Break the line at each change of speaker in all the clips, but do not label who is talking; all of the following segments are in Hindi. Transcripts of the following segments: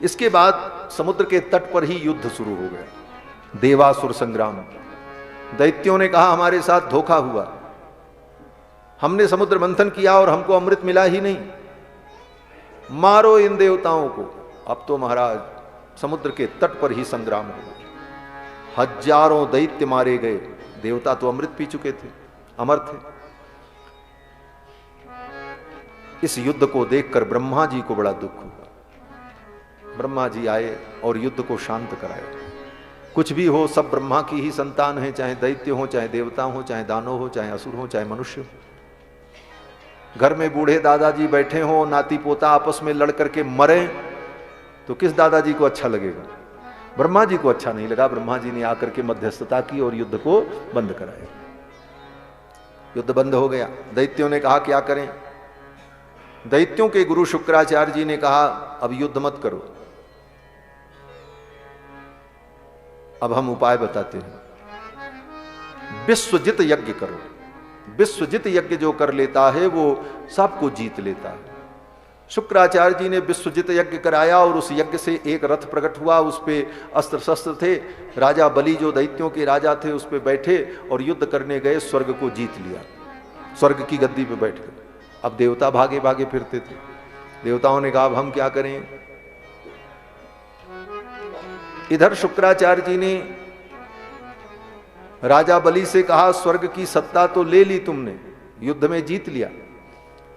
इसके बाद समुद्र के तट पर ही युद्ध शुरू हो गया, देवासुर संग्राम। दैत्यों ने कहा हमारे साथ धोखा हुआ, हमने समुद्र मंथन किया और हमको अमृत मिला ही नहीं, मारो इन देवताओं को। अब तो महाराज समुद्र के तट पर ही संग्राम हुआ, हजारों दैत्य मारे गए, देवता तो अमृत पी चुके थे, अमर थे। इस युद्ध को देखकर ब्रह्मा जी को बड़ा दुख हुआ। ब्रह्मा जी आए और युद्ध को शांत कराए। कुछ भी हो, सब ब्रह्मा की ही संतान है, चाहे दैत्य हो, चाहे देवता हो, चाहे दानव हो, चाहे असुर हो, चाहे मनुष्य हो। घर में बूढ़े दादाजी बैठे हो, नाती पोता आपस में लड़ करके मरे तो किस दादाजी को अच्छा लगेगा? ब्रह्मा जी को अच्छा नहीं लगा। ब्रह्मा जी ने आकर के मध्यस्थता की और युद्ध को बंद कराया। युद्ध बंद हो गया। दैत्यों ने कहा क्या करें? दैत्यों के गुरु शुक्राचार्य जी ने कहा अब युद्ध मत करो, अब हम उपाय बताते हैं, विश्वजित यज्ञ करो। विश्वजित यज्ञ जो कर लेता है वो सबको जीत लेता है। शुक्राचार्य जी ने विश्वजित यज्ञ कराया और उस यज्ञ से एक रथ प्रकट हुआ, उस पे अस्त्र शस्त्र थे। राजा बलि जो दैत्यों के राजा थे उस पे बैठे और युद्ध करने गए, स्वर्ग को जीत लिया, स्वर्ग की गद्दी पे बैठ गए। अब देवता भागे भागे फिरते थे। देवताओं ने कहा अब हम क्या करें? इधर शुक्राचार्य जी ने राजा बलि से कहा स्वर्ग की सत्ता तो ले ली तुमने, युद्ध में जीत लिया,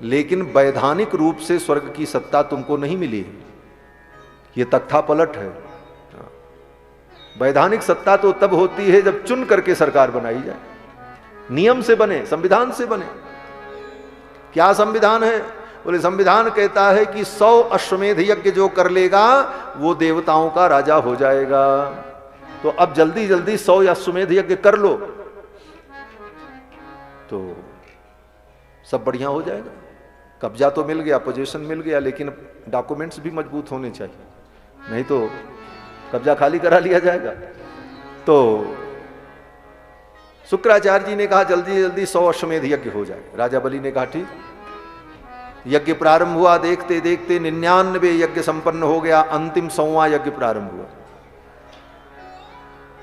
लेकिन वैधानिक रूप से स्वर्ग की सत्ता तुमको नहीं मिली है, ये तख्ता पलट है। वैधानिक सत्ता तो तब होती है जब चुन करके सरकार बनाई जाए, नियम से बने, संविधान से बने। क्या संविधान है? बोले संविधान कहता है कि 100 अश्वमेध यज्ञ जो कर लेगा वो देवताओं का राजा हो जाएगा। तो अब जल्दी जल्दी 100 अश्वमेध यज्ञ कर लो तो सब बढ़िया हो जाएगा। कब्जा तो मिल गया, पोजीशन मिल गया, लेकिन डॉक्यूमेंट्स भी मजबूत होने चाहिए, नहीं तो कब्जा खाली करा लिया जाएगा। तो शुक्राचार्य जी ने कहा जल्दी जल्दी 100 अश्वमेध यज्ञ हो जाए। राजा बलि ने कहा ठीक। यज्ञ प्रारंभ हुआ, देखते देखते 99 यज्ञ संपन्न हो गया, अंतिम 100वां यज्ञ प्रारंभ हुआ।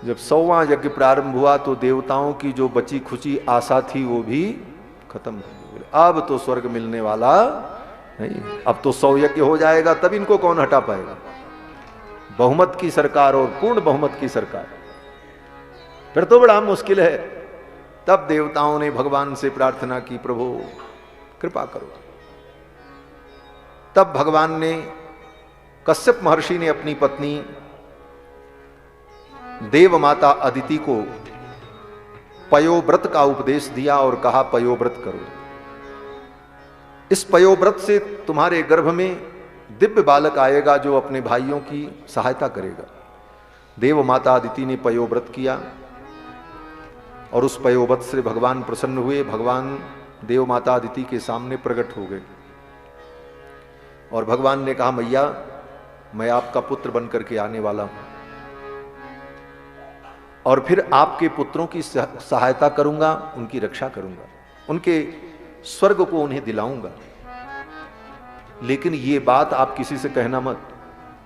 जब 100वां यज्ञ प्रारंभ हुआ तो देवताओं की जो बची खुची आशा थी वो भी खत्म हो गई। अब तो स्वर्ग मिलने वाला नहीं, अब तो 100 यज्ञ हो जाएगा, तब इनको कौन हटा पाएगा? बहुमत की सरकार और पूर्ण बहुमत की सरकार, फिर तो बड़ा मुश्किल है। तब देवताओं ने भगवान से प्रार्थना की प्रभु कृपा करो। तब भगवान ने, कश्यप महर्षि ने अपनी पत्नी देव माता अदिति को पयोव्रत का उपदेश दिया और कहा पयोव्रत करो। इस पयोव्रत से तुम्हारे गर्भ में दिव्य बालक आएगा जो अपने भाइयों की सहायता करेगा। देव माता अदिति ने पयोव्रत किया और उस पयोव्रत से भगवान प्रसन्न हुए। भगवान देव माता अदिति के सामने प्रकट हो गए और भगवान ने कहा मैया मैं आपका पुत्र बनकर के आने वाला हूं और फिर आपके पुत्रों की सहायता करूंगा, उनकी रक्षा करूंगा, उनके स्वर्ग को उन्हें दिलाऊंगा। लेकिन ये बात आप किसी से कहना मत,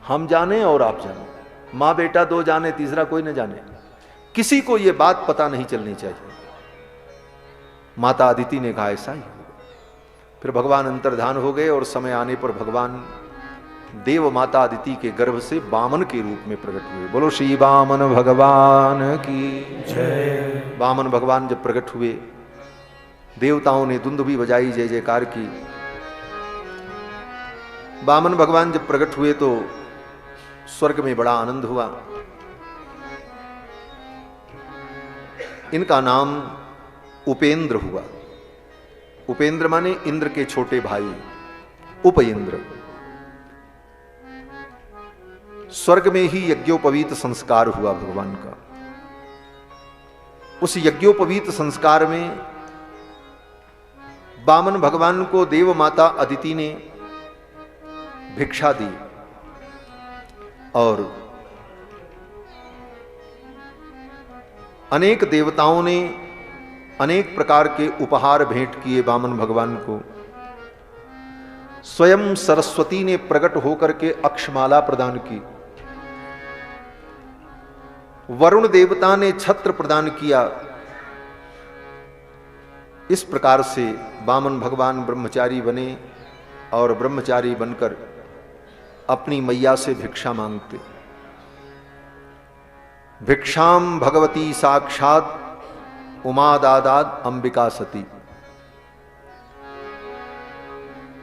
हम जाने और आप जाने, मां बेटा दो जाने, तीसरा कोई न जाने, किसी को यह बात पता नहीं चलनी चाहिए। माता अदिति ने कहा ऐसा ही होगा। फिर भगवान अंतर्धान हो गए और समय आने पर भगवान देव माता अदिति के गर्भ से वामन के रूप में प्रकट हुए। बोलो श्री वामन भगवान की जय। वामन भगवान जब प्रकट हुए, देवताओं ने दुंदुभी बजाई, जय जयकार की। वामन भगवान जब प्रकट हुए तो स्वर्ग में बड़ा आनंद हुआ। इनका नाम उपेंद्र हुआ। उपेंद्र माने इंद्र के छोटे भाई, उपेंद्र। स्वर्ग में ही यज्ञोपवीत संस्कार हुआ भगवान का। उस यज्ञोपवीत संस्कार में वामन भगवान को देव माता अदिति ने भिक्षा दी और अनेक देवताओं ने अनेक प्रकार के उपहार भेंट किए वामन भगवान को। स्वयं सरस्वती ने प्रकट होकर के अक्षमाला प्रदान की, वरुण देवता ने छत्र प्रदान किया। इस प्रकार से वामन भगवान ब्रह्मचारी बने और ब्रह्मचारी बनकर अपनी मैया से भिक्षा मांगते। भिक्षाम भगवती साक्षात उमा दादाद अंबिका सती।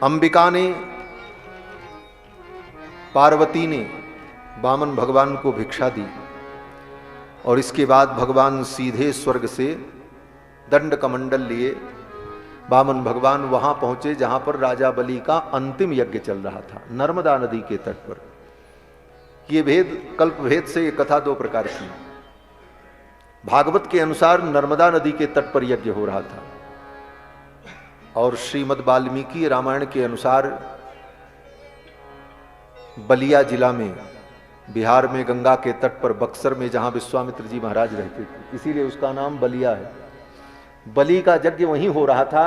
अंबिका ने, पार्वती ने वामन भगवान को भिक्षा दी और इसके बाद भगवान सीधे स्वर्ग से दंड कमंडल लिए वामन भगवान वहां पहुंचे जहां पर राजा बलि का अंतिम यज्ञ चल रहा था, नर्मदा नदी के तट पर। ये भेद, कल्प भेद से ये कथा दो प्रकार की। भागवत के अनुसार नर्मदा नदी के तट पर यज्ञ हो रहा था और श्रीमद् वाल्मीकि रामायण के अनुसार बलिया जिला में, बिहार में गंगा के तट पर बक्सर में, जहां विश्वामित्र जी महाराज रहते थे, इसीलिए उसका नाम बलिया है। बलि का यज्ञ वहीं हो रहा था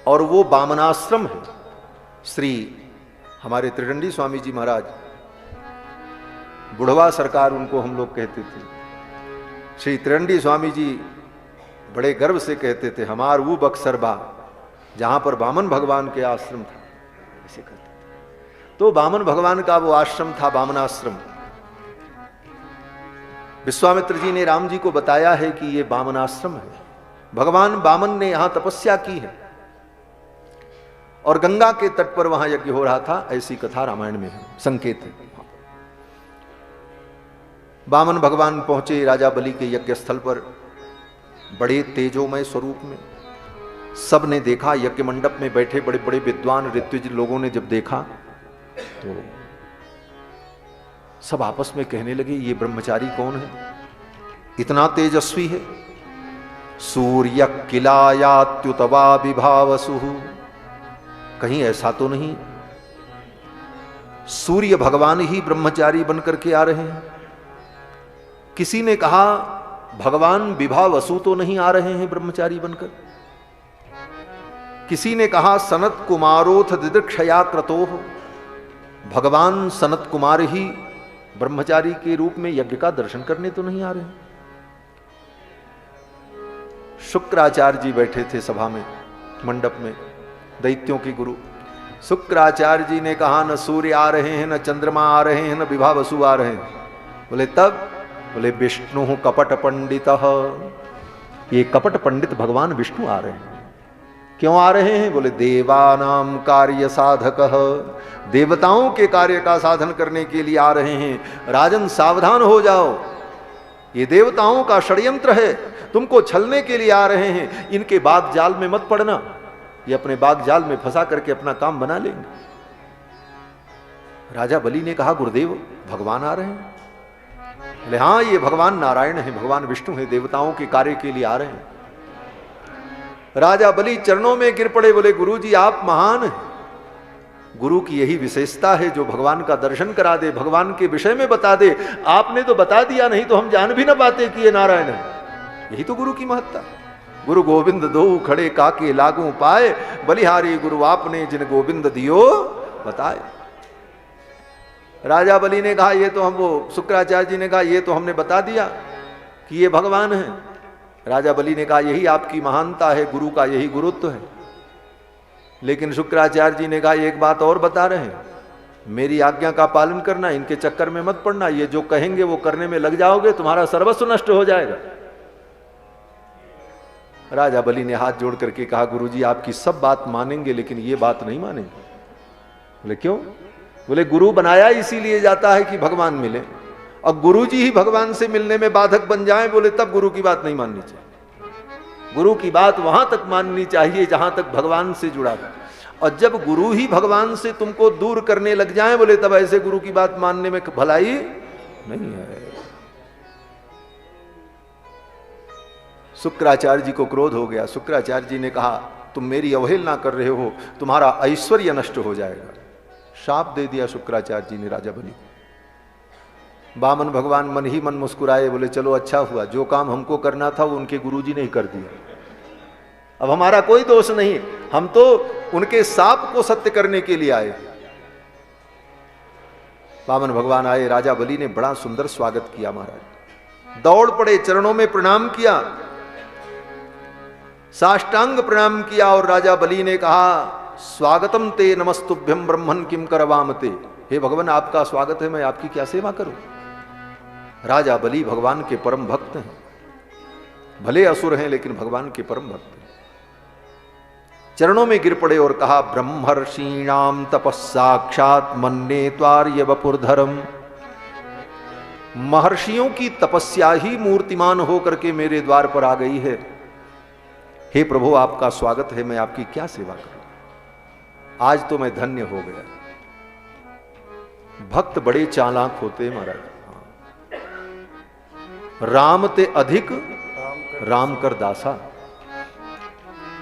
और वो वामनाश्रम है। श्री हमारे त्रिदंडी स्वामी जी महाराज, बुढ़वा सरकार उनको हम लोग कहते थे, श्री त्रिदंडी स्वामी जी बड़े गर्व से कहते थे, हमार वो बक्सर बा जहां पर वामन भगवान के आश्रम था, ऐसे कहते थे। तो वामन भगवान का वो आश्रम था, वामनाश्रम। विश्वामित्र जी ने राम जी को बताया है कि ये वामनाश्रम है, भगवान वामन ने यहां तपस्या की है और गंगा के तट पर वहां यज्ञ हो रहा था, ऐसी कथा रामायण में है, संकेत है। वामन भगवान पहुंचे राजा बलि के यज्ञ स्थल पर बड़े तेजोमय स्वरूप में। सब ने देखा, यज्ञ मंडप में बैठे बड़े बड़े विद्वान ऋत्विज लोगों ने जब देखा तो सब आपस में कहने लगे, ये ब्रह्मचारी कौन है, इतना तेजस्वी है। सूर्य किलायात्युतवा विभावसु, कहीं ऐसा तो नहीं सूर्य भगवान ही ब्रह्मचारी बनकर के आ रहे हैं। किसी ने कहा भगवान विभावसु तो नहीं आ रहे हैं ब्रह्मचारी बनकर। किसी ने कहा सनत कुमारोथ दिदृक्षया क्रतोः, भगवान सनत कुमार ही ब्रह्मचारी के रूप में यज्ञ का दर्शन करने तो नहीं आ रहे हैं। शुक्राचार्य जी बैठे थे सभा में, मंडप में, दैत्यों के गुरु। शुक्राचार्य जी ने कहा न सूर्य आ रहे हैं, न चंद्रमा आ रहे हैं, न विभावसु आ रहे हैं। बोले तब? बोले विष्णु कपट पंडित, ये कपट पंडित भगवान विष्णु आ रहे हैं। क्यों आ रहे हैं? बोले देवानाम कार्य साधक, देवताओं के कार्य का साधन करने के लिए आ रहे हैं। राजन सावधान हो जाओ, ये देवताओं का षड्यंत्र है, तुमको छलने के लिए आ रहे हैं। इनके बाग जाल में मत पड़ना, ये अपने बाग जाल में फंसा करके अपना काम बना लेंगे। राजा बलि ने कहा गुरुदेव भगवान आ रहे हैं। बोले हाँ, ये भगवान नारायण है, भगवान विष्णु है, देवताओं के कार्य के लिए आ रहे हैं। राजा बलि चरणों में गिर पड़े, बोले गुरु जी आप महान हैं। गुरु की यही विशेषता है जो भगवान का दर्शन करा दे, भगवान के विषय में बता दे। आपने तो बता दिया, नहीं तो हम जान भी ना पाते कि ये नारायण है। यही तो गुरु की महत्ता। गुरु गोविंद दो खड़े काके लागू पाए, बलिहारी गुरु आपने जिन गोविंद दियो बताए। राजा बलि ने कहा ये तो हम, वो शुक्राचार्य जी ने कहा ये तो हमने बता दिया कि ये भगवान है। राजा बलि ने कहा यही आपकी महानता है, गुरु का यही गुरुत्व है। लेकिन शुक्राचार्य जी ने कहा एक बात और बता रहे हैं, मेरी आज्ञा का पालन करना, इनके चक्कर में मत पड़ना। ये जो कहेंगे वो करने में लग जाओगे, तुम्हारा सर्वस्व नष्ट हो जाएगा। राजा बलि ने हाथ जोड़ करके कहा गुरुजी आपकी सब बात मानेंगे लेकिन ये बात नहीं मानेंगे। बोले क्यों? बोले गुरु बनाया इसीलिए जाता है कि भगवान मिले, और गुरु जी ही भगवान से मिलने में बाधक बन जाएं, बोले तब गुरु की बात नहीं माननी चाहिए। गुरु की बात वहां तक माननी चाहिए जहां तक भगवान से जुड़ा है, और जब गुरु ही भगवान से तुमको दूर करने लग जाएं, बोले तब ऐसे गुरु की बात मानने में भलाई नहीं है। शुक्राचार्य जी को क्रोध हो गया। शुक्राचार्य जी ने कहा तुम मेरी अवहेलना कर रहे हो, तुम्हारा ऐश्वर्य नष्ट हो जाएगा। शाप दे दिया शुक्राचार्य जी ने राजा बलि। वामन भगवान मन ही मन मुस्कुराए, बोले चलो अच्छा हुआ, जो काम हमको करना था वो उनके गुरुजी ने ही कर दिया। अब हमारा कोई दोष नहीं, हम तो उनके शाप को सत्य करने के लिए आए। वामन भगवान आए, राजा बलि ने बड़ा सुंदर स्वागत किया महाराज, दौड़ पड़े, चरणों में प्रणाम किया, साष्टांग प्रणाम किया और राजा बलि ने कहा स्वागतम ते नमस्तुभ्यम ब्रह्मन किम करवामते। हे भगवान, आपका स्वागत है, मैं आपकी क्या सेवा करूं। राजा बलि भगवान के परम भक्त हैं, भले असुर हैं लेकिन भगवान के परम भक्त हैं। चरणों में गिर पड़े और कहा ब्रह्मर्षीणाम तपस्साक्षात मन्ये त्वार्य वपुर्धरम। महर्षियों की तपस्या ही मूर्तिमान होकर के मेरे द्वार पर आ गई है। हे प्रभु, आपका स्वागत है, मैं आपकी क्या सेवा करूं। आज तो मैं धन्य हो गया। भक्त बड़े चालाक होते हैं महाराज। राम ते अधिक राम कर दासा।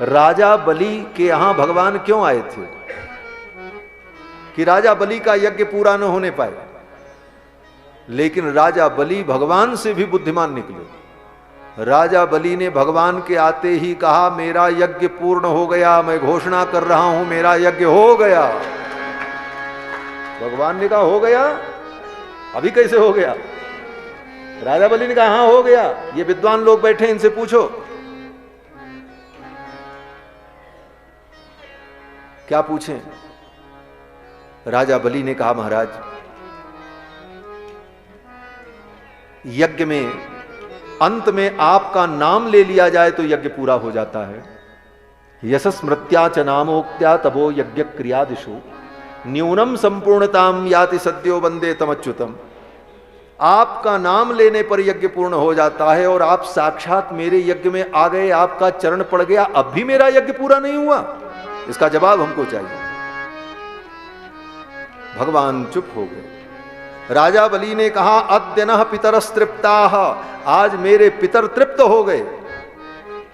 राजा बलि के यहां भगवान क्यों आए थे? कि राजा बलि का यज्ञ पूरा न होने पाए, लेकिन राजा बलि भगवान से भी बुद्धिमान निकले। राजा बलि ने भगवान के आते ही कहा मेरा यज्ञ पूर्ण हो गया, मैं घोषणा कर रहा हूं मेरा यज्ञ हो गया। भगवान ने कहा हो गया? अभी कैसे हो गया? राजा बलि ने कहा हां हो गया, ये विद्वान लोग बैठे इनसे पूछो। क्या पूछें? राजा बलि ने कहा महाराज, यज्ञ में अंत में आपका नाम ले लिया जाए तो यज्ञ पूरा हो जाता है। यशस्मृत्या च नामोक्त्या तबो यज्ञ क्रियादिषु न्यूनम संपूर्णताम याति सद्यो वंदे तमच्युतम। आपका नाम लेने पर यज्ञ पूर्ण हो जाता है और आप साक्षात मेरे यज्ञ में आ गए, आपका चरण पड़ गया, अब भी मेरा यज्ञ पूरा नहीं हुआ। इसका जवाब हमको चाहिए। भगवान चुप हो गए। राजा बलि ने कहा अद्य नः पितरस्तृप्ताः, आज मेरे पितर तृप्त हो गए।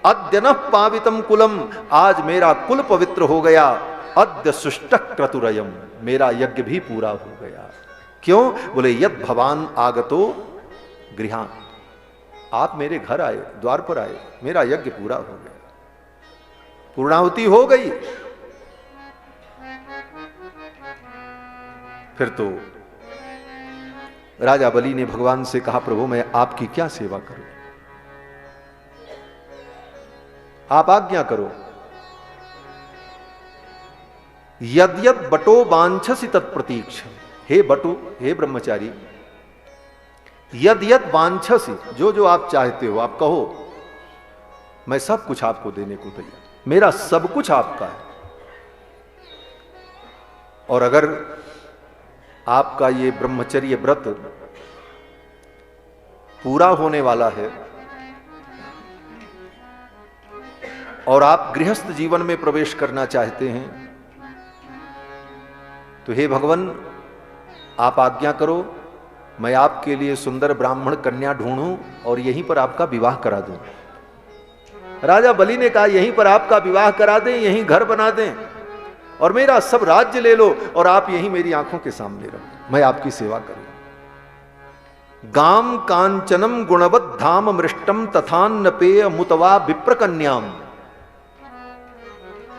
अद्य नः पावितम कुलम, आज मेरा कुल पवित्र हो गया। अद्य सुष्टः क्रतुरयम्, मेरा यज्ञ भी पूरा हो गया। क्यों? बोले यद भवान आगतो गृहान, आप मेरे घर आए, द्वार पर आए, मेरा यज्ञ पूरा हो गया, पूर्णाहुति हो गई। फिर तो राजा बलि ने भगवान से कहा प्रभु मैं आपकी क्या सेवा करूं, आप आज्ञा करो। यद यद बटो वांछसि तत्प्रतीक्ष, हे बटु, हे ब्रह्मचारी, यद यद वांछसि, जो जो आप चाहते हो आप कहो, मैं सब कुछ आपको देने को तैयार, मेरा सब कुछ आपका है। और अगर आपका ये ब्रह्मचर्य व्रत पूरा होने वाला है और आप गृहस्थ जीवन में प्रवेश करना चाहते हैं तो हे भगवान आप आज्ञा करो, मैं आपके लिए सुंदर ब्राह्मण कन्या ढूंढूं और यहीं पर आपका विवाह करा दूं। राजा बलि ने कहा यहीं पर आपका विवाह करा दें, यहीं घर बना दें और मेरा सब राज्य ले लो और आप यहीं मेरी आंखों के सामने रहो, मैं आपकी सेवा करूं। गाम कांचनम गुणवत धाम मृष्टम तथान्न पेय मुतवा विप्र कन्याम,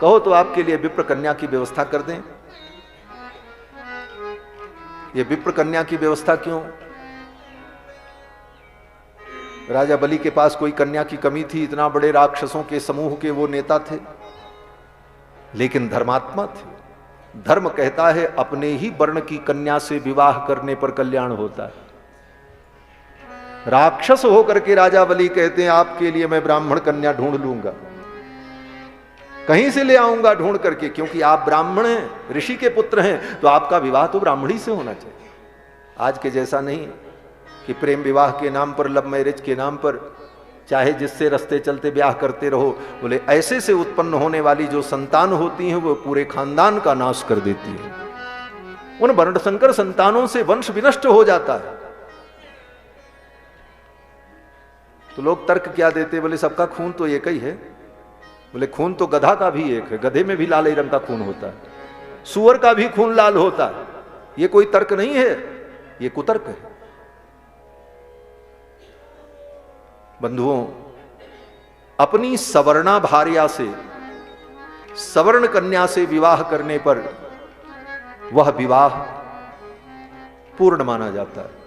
कहो तो आपके लिए विप्र कन्या की व्यवस्था कर दें। ये विप्र कन्या की व्यवस्था क्यों? राजा बलि के पास कोई कन्या की कमी थी? इतना बड़े राक्षसों के समूह के वो नेता थे, लेकिन धर्मात्मा थे। धर्म कहता है अपने ही वर्ण की कन्या से विवाह करने पर कल्याण होता है। राक्षस होकर के राजा बलि कहते हैं आपके लिए मैं ब्राह्मण कन्या ढूंढ लूंगा, कहीं से ले आऊंगा ढूंढ करके, क्योंकि आप ब्राह्मण हैं, ऋषि के पुत्र हैं, तो आपका विवाह तो ब्राह्मणी से होना चाहिए। आज के जैसा नहीं कि प्रेम विवाह के नाम पर, लव मैरिज के नाम पर चाहे जिससे रास्ते चलते ब्याह करते रहो। बोले ऐसे से उत्पन्न होने वाली जो संतान होती हैं वो पूरे खानदान का नाश कर देती है। उन वर्णशंकर संतानों से वंश विनष्ट हो जाता है। तो लोग तर्क क्या देते, बोले सबका खून तो एक ही है। बोले खून तो गधा का भी एक है, गधे में भी लाल ही रंग का खून होता है, सूअर का भी खून लाल होता है। ये कोई तर्क नहीं है, ये कुतर्क है। बंधुओं, अपनी सवर्णा भार्या से, सवर्ण कन्या से विवाह करने पर वह विवाह पूर्ण माना जाता है,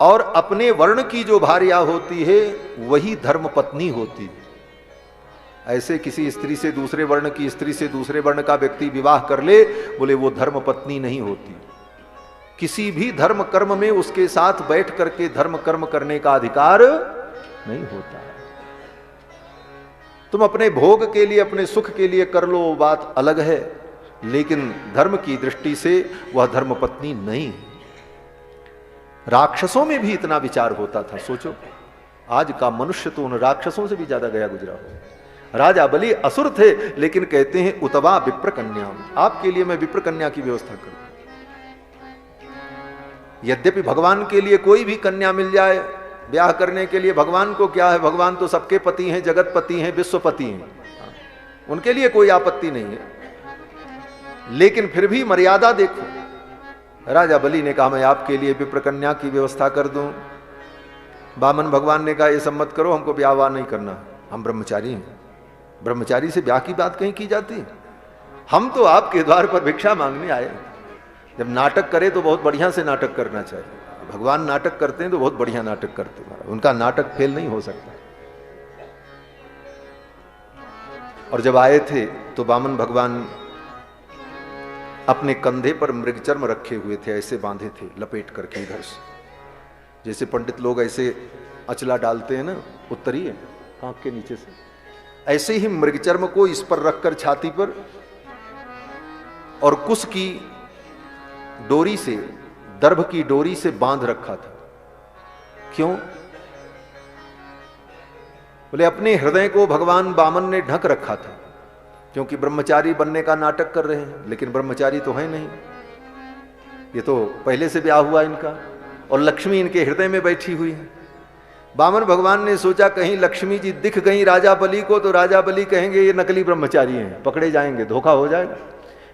और अपने वर्ण की जो भार्या होती है वही धर्म पत्नी होती है। ऐसे किसी स्त्री से दूसरे वर्ण की स्त्री से दूसरे वर्ण का व्यक्ति विवाह कर ले, बोले वो धर्म पत्नी नहीं होती। किसी भी धर्म कर्म में उसके साथ बैठ करके धर्म कर्म करने का अधिकार नहीं होता। तुम अपने भोग के लिए, अपने सुख के लिए कर लो, बात अलग है, लेकिन धर्म की दृष्टि से वह धर्म पत्नी नहीं है। राक्षसों में भी इतना विचार होता था, सोचो आज का मनुष्य तो उन राक्षसों से भी ज्यादा गया गुजरा हो। राजा बलि असुर थे, लेकिन कहते हैं उतवा विप्र कन्या, आपके लिए मैं विप्र कन्या की व्यवस्था करूं। यद्यपि भगवान के लिए कोई भी कन्या मिल जाए ब्याह करने के लिए, भगवान को क्या है, भगवान तो सबके पति हैं, जगतपति हैं, विश्वपति हैं, उनके लिए कोई आपत्ति नहीं है। लेकिन फिर भी मर्यादा देखो, राजा बलि ने कहा मैं आपके लिए विप्र कन्या की व्यवस्था कर दूं। वामन भगवान ने कहा ये सम्मत करो, हमको ब्याह नहीं करना, हम ब्रह्मचारी हैं। ब्रह्मचारी से ब्याह की बात कहीं की जाती है? हम तो आपके द्वार पर भिक्षा मांगने आए। जब नाटक करे तो बहुत बढ़िया से नाटक करना चाहिए। भगवान नाटक करते हैं तो बहुत बढ़िया नाटक करते हैं, उनका नाटक फेल नहीं हो सकता। और जब आए थे तो वामन भगवान अपने कंधे पर मृगचर्म रखे हुए थे, ऐसे बांधे थे लपेट करके इधर से, जैसे पंडित लोग ऐसे अचला डालते हैं ना उत्तरी आंख के नीचे से, ऐसे ही मृगचर्म को इस पर रखकर छाती पर, और कुश की डोरी से, दर्भ की डोरी से बांध रखा था। क्यों? बोले अपने हृदय को भगवान वामन ने ढक रखा था, क्योंकि ब्रह्मचारी बनने का नाटक कर रहे हैं, लेकिन ब्रह्मचारी तो है नहीं, ये तो पहले से ब्याह हुआ इनका, और लक्ष्मी इनके हृदय में बैठी हुई है। वामन भगवान ने सोचा कहीं लक्ष्मी जी दिख गई राजा बलि को तो राजा बलि कहेंगे ये नकली ब्रह्मचारी हैं, पकड़े जाएंगे, धोखा हो जाएगा।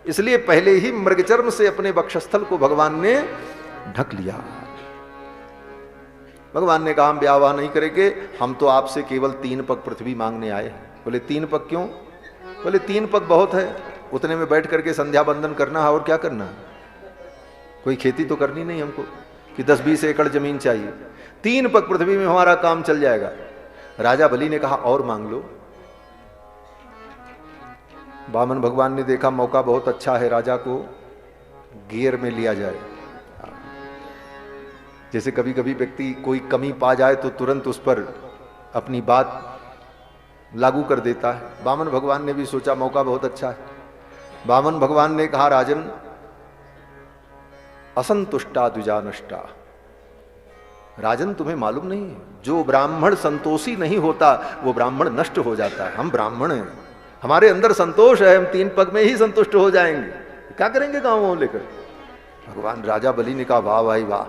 इसलिए पहले ही मृगचर्म से अपने वक्षस्थल को भगवान ने ढक लिया। भगवान ने कहा हम ब्याह नहीं करेंगे, हम तो आपसे केवल 3 पग पृथ्वी मांगने आए हैं। बोले 3 पग क्यों? बोले 3 पग बहुत है, उतने में बैठ करके संध्या बंदन करना है, और क्या करना है, कोई खेती तो करनी नहीं हमको कि 10-20 एकड़ जमीन चाहिए, 3 पग पृथ्वी में हमारा काम चल जाएगा। राजा बलि ने कहा और मांग लो। वामन भगवान ने देखा मौका बहुत अच्छा है, राजा को घेर में लिया जाए। जैसे कभी कभी व्यक्ति कोई कमी पा जाए तो तुरंत उस पर अपनी बात लागू कर देता है। वामन भगवान ने भी सोचा मौका बहुत अच्छा है। वामन भगवान ने कहा राजन असंतुष्टा द्विजा नष्टा, राजन तुम्हें मालूम नहीं है, जो ब्राह्मण संतोषी नहीं होता वो ब्राह्मण नष्ट हो जाता है। हम ब्राह्मण हैं, हमारे अंदर संतोष है, हम 3 पग में ही संतुष्ट हो जाएंगे, क्या करेंगे गांव में लेकर। भगवान राजा बलि ने कहा वाह भाई वाह,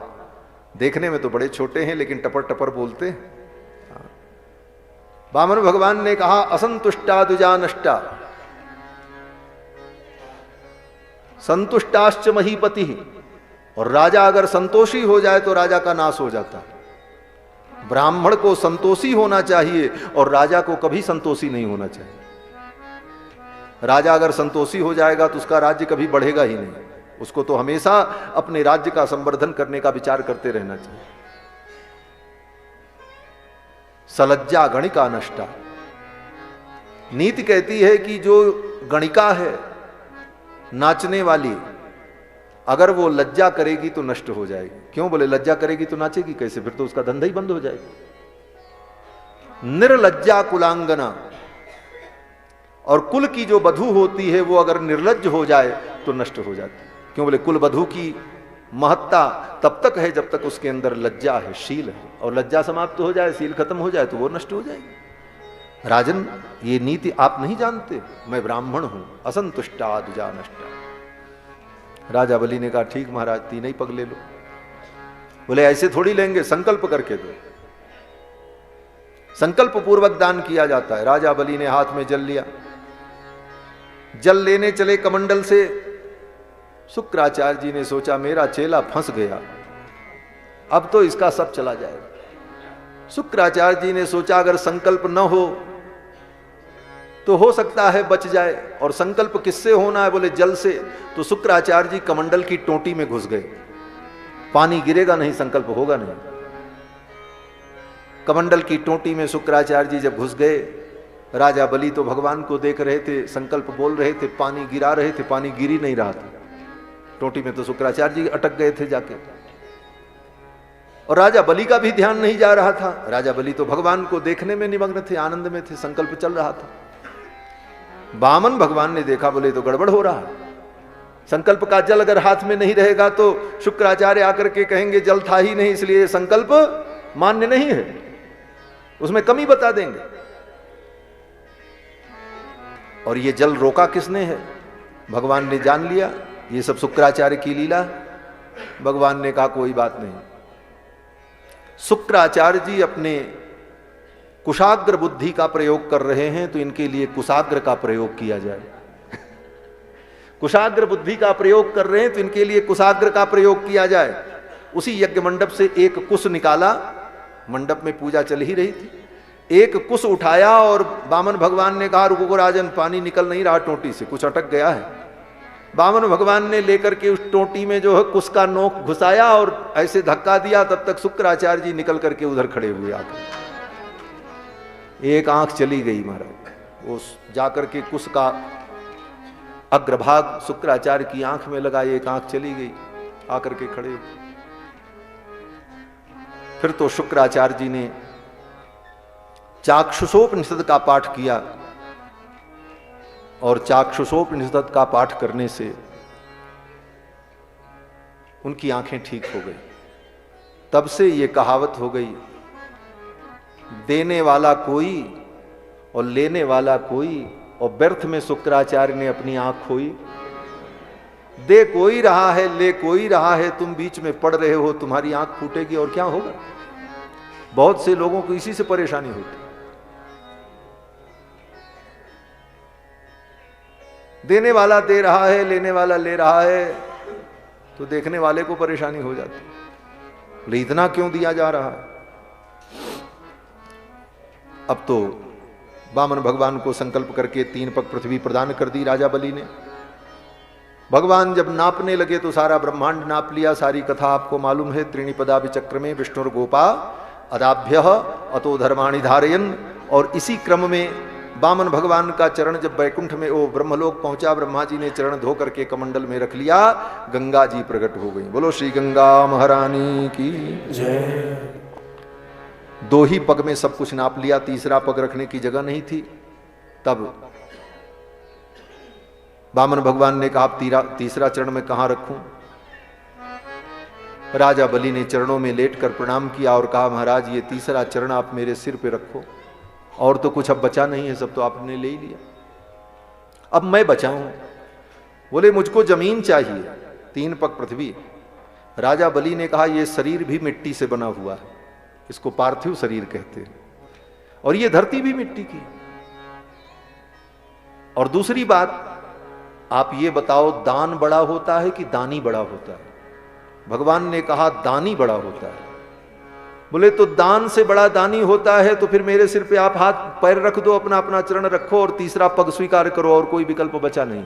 देखने में तो बड़े छोटे हैं लेकिन टपर टपर बोलते हैं। वामन भगवान ने कहा असंतुष्टा द्विजा नष्टा संतुष्टाश्च महीपति, और राजा अगर संतोषी हो जाए तो राजा का नाश हो जाता है। ब्राह्मण को संतोषी होना चाहिए और राजा को कभी संतोषी नहीं होना चाहिए। राजा अगर संतोषी हो जाएगा तो उसका राज्य कभी बढ़ेगा ही नहीं, उसको तो हमेशा अपने राज्य का संवर्धन करने का विचार करते रहना चाहिए। सलज्जा गणिका नष्टा, नीति कहती है कि जो गणिका है नाचने वाली, अगर वो लज्जा करेगी तो नष्ट हो जाएगी। क्यों? बोले लज्जा करेगी तो नाचेगी कैसे, फिर तो उसका धंधा ही बंद हो जाएगा। निर्लज्जा कुलांगना, और कुल की जो वधू होती है वो अगर निर्लज्ज हो जाए तो नष्ट हो जाती है। क्यों? बोले कुल वधू की महत्ता तब तक है जब तक उसके अंदर लज्जा है, शील है, और लज्जा समाप्त हो जाए, शील खत्म हो जाए तो वो नष्ट हो जाएगी। राजन ये नीति आप नहीं जानते, मैं ब्राह्मण हूं, असंतुष्टा द्विजा नष्टा। राजा बलि ने कहा ठीक महाराज 3 ही पग ले लो। बोले ऐसे थोड़ी लेंगे, संकल्प करके दो। संकल्प पूर्वक दान किया जाता है। राजा बलि ने हाथ में जल लिया, जल लेने चले कमंडल से। शुक्राचार्य जी ने सोचा मेरा चेला फंस गया, अब तो इसका सब चला जाएगा। शुक्राचार्य जी ने सोचा अगर संकल्प न हो सकता है बच जाए। और संकल्प किससे होना है? बोले जल से। तो शुक्राचार्य जी कमंडल की टोटी में घुस गए। पानी गिरेगा नहीं, संकल्प होगा नहीं। कमंडल की टोटी में शुक्राचार्य जी जब घुस गए, राजा बलि तो भगवान को देख रहे थे, संकल्प बोल रहे थे, पानी गिरा रहे थे, पानी गिर ही नहीं रहा था टोटी में। तो शुक्राचार्य जी अटक गए थे जाके, और राजा बलि का भी ध्यान नहीं जा रहा था। राजा बलि तो भगवान को देखने में निमग्न थे, आनंद में थे, संकल्प चल रहा था। वामन भगवान ने देखा, बोले तो गड़बड़ हो रहा है। संकल्प का जल अगर हाथ में नहीं रहेगा तो शुक्राचार्य आकर के कहेंगे जल था ही नहीं, इसलिए संकल्प मान्य नहीं है, उसमें कमी बता देंगे। और ये जल रोका किसने है? भगवान ने जान लिया ये सब शुक्राचार्य की लीला। भगवान ने कहा कोई बात नहीं। शुक्राचार्य जी अपने कुशाग्र बुद्धि का प्रयोग कर रहे हैं, तो इनके लिए कुशाग्र का प्रयोग किया जाए। कुशाग्र बुद्धि का प्रयोग कर रहे हैं, तो इनके लिए कुशाग्र का प्रयोग किया जाए। उसी यज्ञ मंडप से एक कुश निकाला, मंडप में पूजा चल ही रही थी। एक कुश उठाया और वामन भगवान ने कहा रुको राजन, पानी निकल नहीं रहा टोटी से, कुछ अटक गया है। वामन भगवान ने लेकर के उस टोटी में जो है कुश का नोक घुसाया और ऐसे धक्का दिया, तब तक शुक्राचार्य जी निकल करके उधर खड़े हुए आकर। एक आंख चली गई महाराज, वो जाकर के कुश का अग्रभाग शुक्राचार्य की आंख में लगा, एक आंख चली गई, आकर के खड़े। फिर तो शुक्राचार्य जी ने चाक्षुषोपनिषद का पाठ किया, और चाक्षुषोपनिषद का पाठ करने से उनकी आंखें ठीक हो गई। तब से ये कहावत हो गई, देने वाला कोई और लेने वाला कोई, और व्यर्थ में शुक्राचार्य ने अपनी आंख खोई। दे कोई रहा है, ले कोई रहा है, तुम बीच में पड़ रहे हो, तुम्हारी आंख फूटेगी और क्या होगा। बहुत से लोगों को इसी से परेशानी होती। देने वाला दे रहा है, लेने वाला ले रहा है, तो देखने वाले को परेशानी हो जाती। बोले इतना क्यों दिया जा रहा है। अब तो वामन भगवान को संकल्प करके 3 पग पृथ्वी प्रदान कर दी राजा बलि ने। भगवान जब नापने लगे तो सारा ब्रह्मांड नाप लिया। सारी कथा आपको मालूम है। त्रीणिपदा विचक्र में विष्णुर गोपा अदाभ्य अतो धर्माणि धारयन। और इसी क्रम में वामन भगवान का चरण जब वैकुंठ में वो ब्रह्मलोक पहुंचा, ब्रह्मा जी ने चरण धो करके कमंडल में रख लिया, गंगा जी प्रकट हो गई। बोलो श्री गंगा महारानी की जय। 2 ही पग में सब कुछ नाप लिया, तीसरा पग रखने की जगह नहीं थी। तब वामन भगवान ने कहा तीसरा चरण में कहां रखूं। राजा बलि ने चरणों में लेटकर प्रणाम किया और कहा महाराज ये तीसरा चरण आप मेरे सिर पे रखो, और तो कुछ अब बचा नहीं है, सब तो आपने ले ही लिया, अब मैं बचा हूं। बोले मुझको जमीन चाहिए, 3 पग पृथ्वी। राजा बलि ने कहा यह शरीर भी मिट्टी से बना हुआ है, इसको पार्थिव शरीर कहते हैं, और ये धरती भी मिट्टी की। और दूसरी बात, आप ये बताओ दान बड़ा होता है कि दानी बड़ा होता है। भगवान ने कहा दानी बड़ा होता है। बोले तो दान से बड़ा दानी होता है तो फिर मेरे सिर पे आप हाथ पैर रख दो, अपना अपना चरण रखो और तीसरा पग स्वीकार करो, और कोई विकल्प बचा नहीं।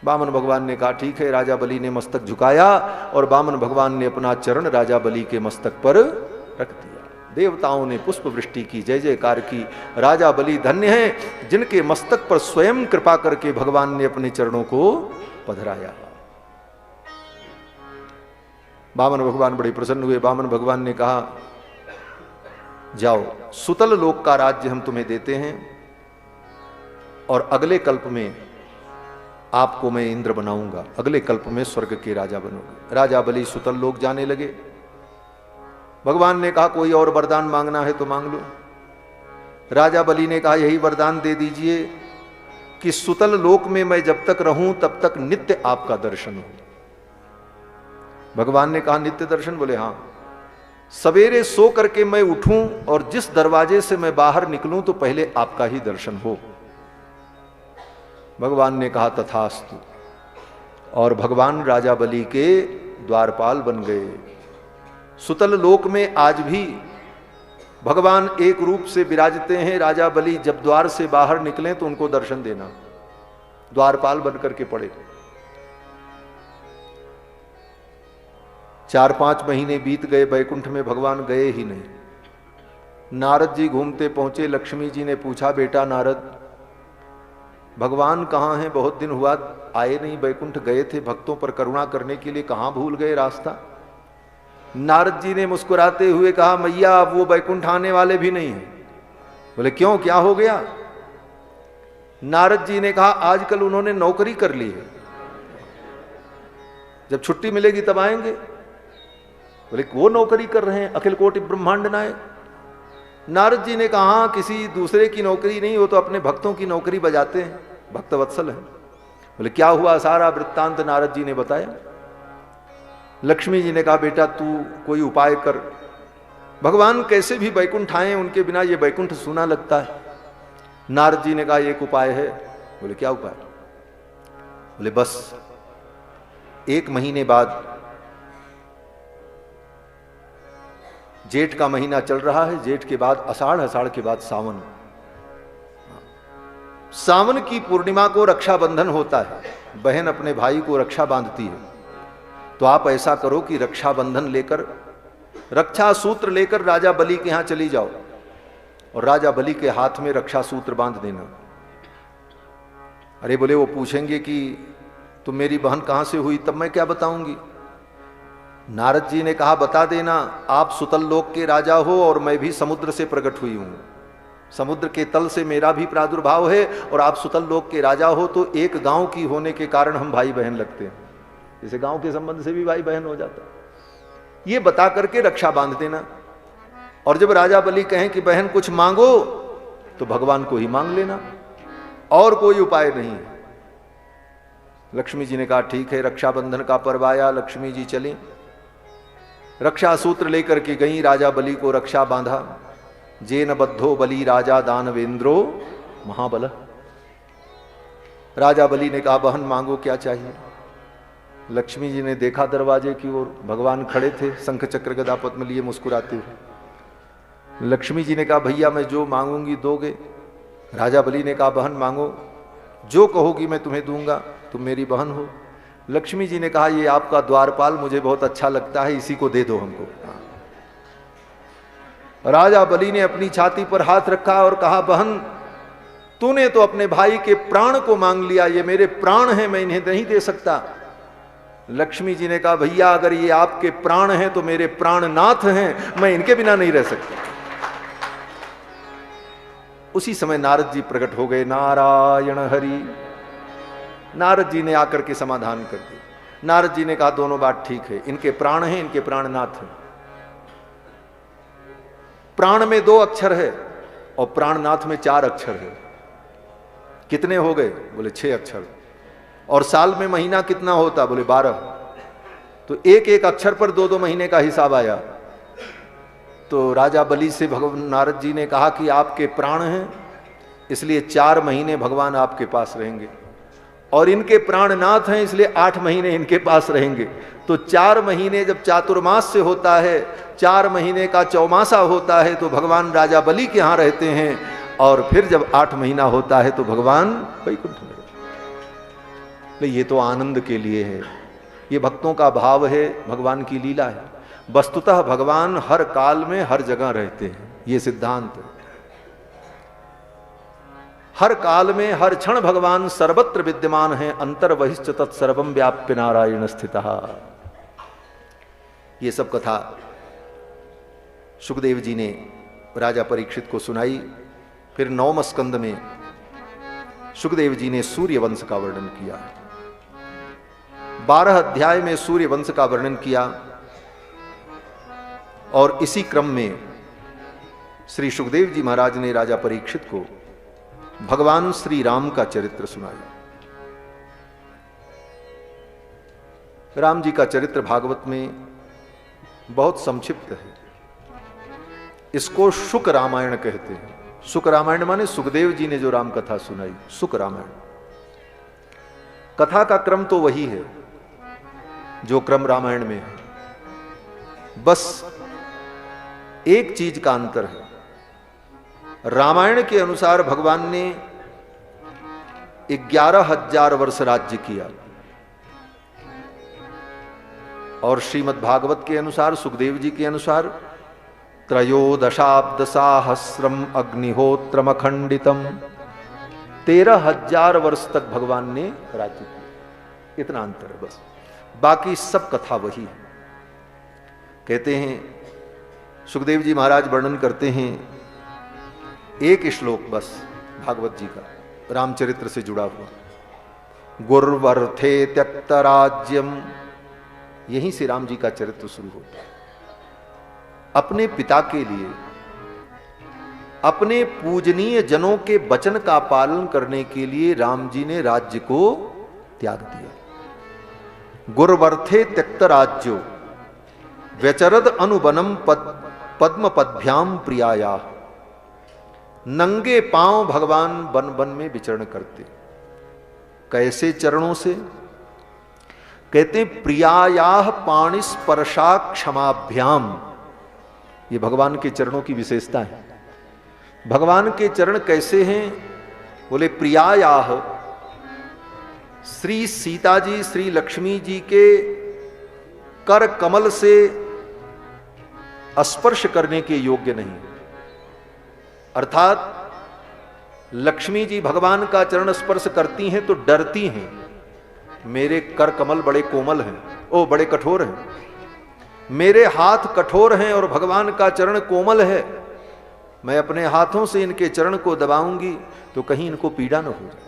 वामन भगवान ने कहा ठीक है। राजा बलि ने मस्तक झुकाया और वामन भगवान ने अपना चरण राजा बलि के मस्तक पर रख दिया। देवताओं ने पुष्प वृष्टि की, जय जयकार की। राजा बलि धन्य है जिनके मस्तक पर स्वयं कृपा करके भगवान ने अपने चरणों को पधराया। वामन भगवान बड़े प्रसन्न हुए। वामन भगवान ने कहा जाओ, सुतल लोक का राज्य हम तुम्हें देते हैं, और अगले कल्प में आपको मैं इंद्र बनाऊंगा, अगले कल्प में स्वर्ग के राजा बनोगे। राजा बलि सुतल लोक जाने लगे। भगवान ने कहा कोई और वरदान मांगना है तो मांग लो। राजा बलि ने कहा यही वरदान दे दीजिए कि सुतल लोक में मैं जब तक रहूं तब तक नित्य आपका दर्शन हो। भगवान ने कहा नित्य दर्शन? बोले हाँ। सवेरे सो करके मैं उठूं और जिस दरवाजे से मैं बाहर निकलूं तो पहले आपका ही दर्शन हो। भगवान ने कहा तथास्तु, और भगवान राजा बलि के द्वारपाल बन गए। सुतल लोक में आज भी भगवान एक रूप से विराजते हैं। राजा बलि जब द्वार से बाहर निकले तो उनको दर्शन देना, द्वारपाल बनकर के पड़े। 4-5 महीने बीत गए, बैकुंठ में भगवान गए ही नहीं। नारद जी घूमते पहुंचे। लक्ष्मी जी ने पूछा, बेटा नारद भगवान कहाँ हैं? बहुत दिन हुआ आए नहीं, बैकुंठ गए थे भक्तों पर करुणा करने के लिए, कहाँ भूल गए रास्ता? नारद जी ने मुस्कुराते हुए कहा, मैया अब वो बैकुंठ आने वाले भी नहीं हैं। बोले क्यों, क्या हो गया? नारद जी ने कहा, आजकल उन्होंने नौकरी कर ली है, जब छुट्टी मिलेगी तब आएंगे। बोले वो नौकरी कर रहे हैं, अखिल कोटि ब्रह्मांड नायक। नारद जी ने कहा, किसी दूसरे की नौकरी नहीं, वो तो अपने भक्तों की नौकरी बजाते हैं, भक्त वत्सल है। बोले क्या हुआ? सारा वृत्तांत नारद जी ने बताया। लक्ष्मी जी ने कहा, बेटा तू कोई उपाय कर, भगवान कैसे भी बैकुंठ आए, उनके बिना ये बैकुंठ सूना लगता है। नारद जी ने कहा, एक उपाय है। बोले क्या उपाय? बोले बस 1 महीने बाद, जेठ का महीना चल रहा है, जेठ के बाद आषाढ़, आषाढ़ के बाद सावन, सावन की पूर्णिमा को रक्षाबंधन होता है, बहन अपने भाई को रक्षा बांधती है। तो आप ऐसा करो कि रक्षाबंधन लेकर, रक्षा सूत्र लेकर राजा बलि के यहां चली जाओ और राजा बलि के हाथ में रक्षा सूत्र बांध देना। अरे बोले वो पूछेंगे कि तुम मेरी बहन कहां से हुई, तब मैं क्या बताऊंगी? नारद जी ने कहा, बता देना, आप सुतल लोक के राजा हो और मैं भी समुद्र से प्रकट हुई हूं, समुद्र के तल से मेरा भी प्रादुर्भाव है और आप सुतल लोक के राजा हो, तो एक गांव की होने के कारण हम भाई बहन लगते हैं, जैसे गांव के संबंध से भी भाई बहन हो जाता है। ये बता करके रक्षा बांध देना। और जब राजा बलि कहें कि बहन कुछ मांगो, तो भगवान को ही मांग लेना, और कोई उपाय नहीं है। लक्ष्मी जी ने कहा, ठीक है। रक्षाबंधन का पर्व आया, लक्ष्मी जी चली, रक्षा सूत्र लेकर के गई, राजा बलि को रक्षा बांधा। जेन बद्धो बलि राजा दानवेंद्रो महाबल। राजा बलि ने कहा, बहन मांगो, क्या चाहिए? लक्ष्मी जी ने देखा दरवाजे की ओर, भगवान खड़े थे शंख चक्र गदा पद्म लिए मुस्कुराते हुए। लक्ष्मी जी ने कहा, भैया मैं जो मांगूंगी दोगे? राजा बलि ने कहा, बहन मांगो, जो कहोगी मैं तुम्हें दूंगा, तुम मेरी बहन हो। लक्ष्मी जी ने कहा, ये आपका द्वारपाल मुझे बहुत अच्छा लगता है, इसी को दे दो हमको। राजा बलि ने अपनी छाती पर हाथ रखा और कहा, बहन तूने तो अपने भाई के प्राण को मांग लिया, ये मेरे प्राण हैं, मैं इन्हें नहीं दे सकता। लक्ष्मी जी ने कहा, भैया अगर ये आपके प्राण हैं तो मेरे प्राणनाथ हैं, मैं इनके बिना नहीं रह सकता। उसी समय नारद जी प्रकट हो गए। नारायण हरि। नारद जी ने आकर के समाधान कर दिया। नारद जी ने कहा, दोनों बात ठीक है, इनके प्राण हैं, इनके प्राणनाथ हैं। प्राण में 2 अक्षर है और प्राणनाथ में 4 अक्षर है। कितने हो गए? बोले 6 अक्षर। और साल में महीना कितना होता? बोले 12। तो एक एक अक्षर पर 2-2 महीने का हिसाब आया। तो राजा बलि से भगवान नारद जी ने कहा कि आपके प्राण हैं, इसलिए 4 महीने भगवान आपके पास रहेंगे, और इनके प्राणनाथ हैं इसलिए 8 महीने इनके पास रहेंगे। तो 4 महीने जब चातुर्मास से होता है, 4 महीने का चौमासा होता है, तो भगवान राजा बलि के यहाँ रहते हैं, और फिर जब 8 महीना होता है तो भगवान वैकुंठ में रहते हैं। ये तो आनंद के लिए है, ये भक्तों का भाव है, भगवान की लीला है। वस्तुतः भगवान हर काल में हर जगह रहते हैं, ये सिद्धांत है। हर काल में हर क्षण भगवान सर्वत्र विद्यमान है। अंतर बहिश्च तत्सर्वं व्याप्य नारायण स्थितः। ये सब कथा सुखदेव जी ने राजा परीक्षित को सुनाई। फिर 9वें स्कंद में सुखदेव जी ने सूर्य वंश का वर्णन किया। 12 अध्याय में सूर्य वंश का वर्णन किया, और इसी क्रम में श्री सुखदेव जी महाराज ने राजा परीक्षित को भगवान श्री राम का चरित्र सुनाया। राम जी का चरित्र भागवत में बहुत संक्षिप्त है। इसको शुक रामायण कहते हैं। शुक रामायण माने सुखदेव जी ने जो राम कथा सुनाई, शुक रामायण। कथा का क्रम तो वही है जो क्रम रामायण में है, बस एक चीज का अंतर है। रामायण के अनुसार भगवान ने 11,000 वर्ष राज्य किया और श्रीमद् भागवत के अनुसार, सुखदेव जी के अनुसार, त्रयोदशाब्द साहस्रम अग्निहोत्रम अखंडितम, 13,000 वर्ष तक भगवान ने राज्य किया। इतना अंतर है बस, बाकी सब कथा वही है। कहते हैं सुखदेव जी महाराज वर्णन करते हैं एक श्लोक बस भागवत जी का, रामचरित्र से जुड़ा हुआ, गुर्वर्थे त्यक्त राज्यम, यहीं से राम जी का चरित्र शुरू होता है। अपने पिता के लिए, अपने पूजनीय जनों के वचन का पालन करने के लिए राम जी ने राज्य को त्याग दिया। गुर्वर्थे त्यक्त राज्यो व्यचरद अनुबनम पद्म पद्भ्याम प्रियाया, नंगे पांव भगवान वन वन में विचरण करते। कैसे चरणों से? कहते प्रियायाह पाणि स्पर्शा क्षमाभ्याम, ये भगवान के चरणों की विशेषता है। भगवान के चरण कैसे हैं? बोले प्रियायाह, श्री सीता जी, श्री लक्ष्मी जी के कर कमल से स्पर्श करने के योग्य नहीं। अर्थात लक्ष्मी जी भगवान का चरण स्पर्श करती हैं तो डरती हैं, मेरे कर कमल बड़े कोमल हैं, ओ बड़े कठोर हैं, मेरे हाथ कठोर हैं और भगवान का चरण कोमल है, मैं अपने हाथों से इनके चरण को दबाऊंगी तो कहीं इनको पीड़ा न हो जाए।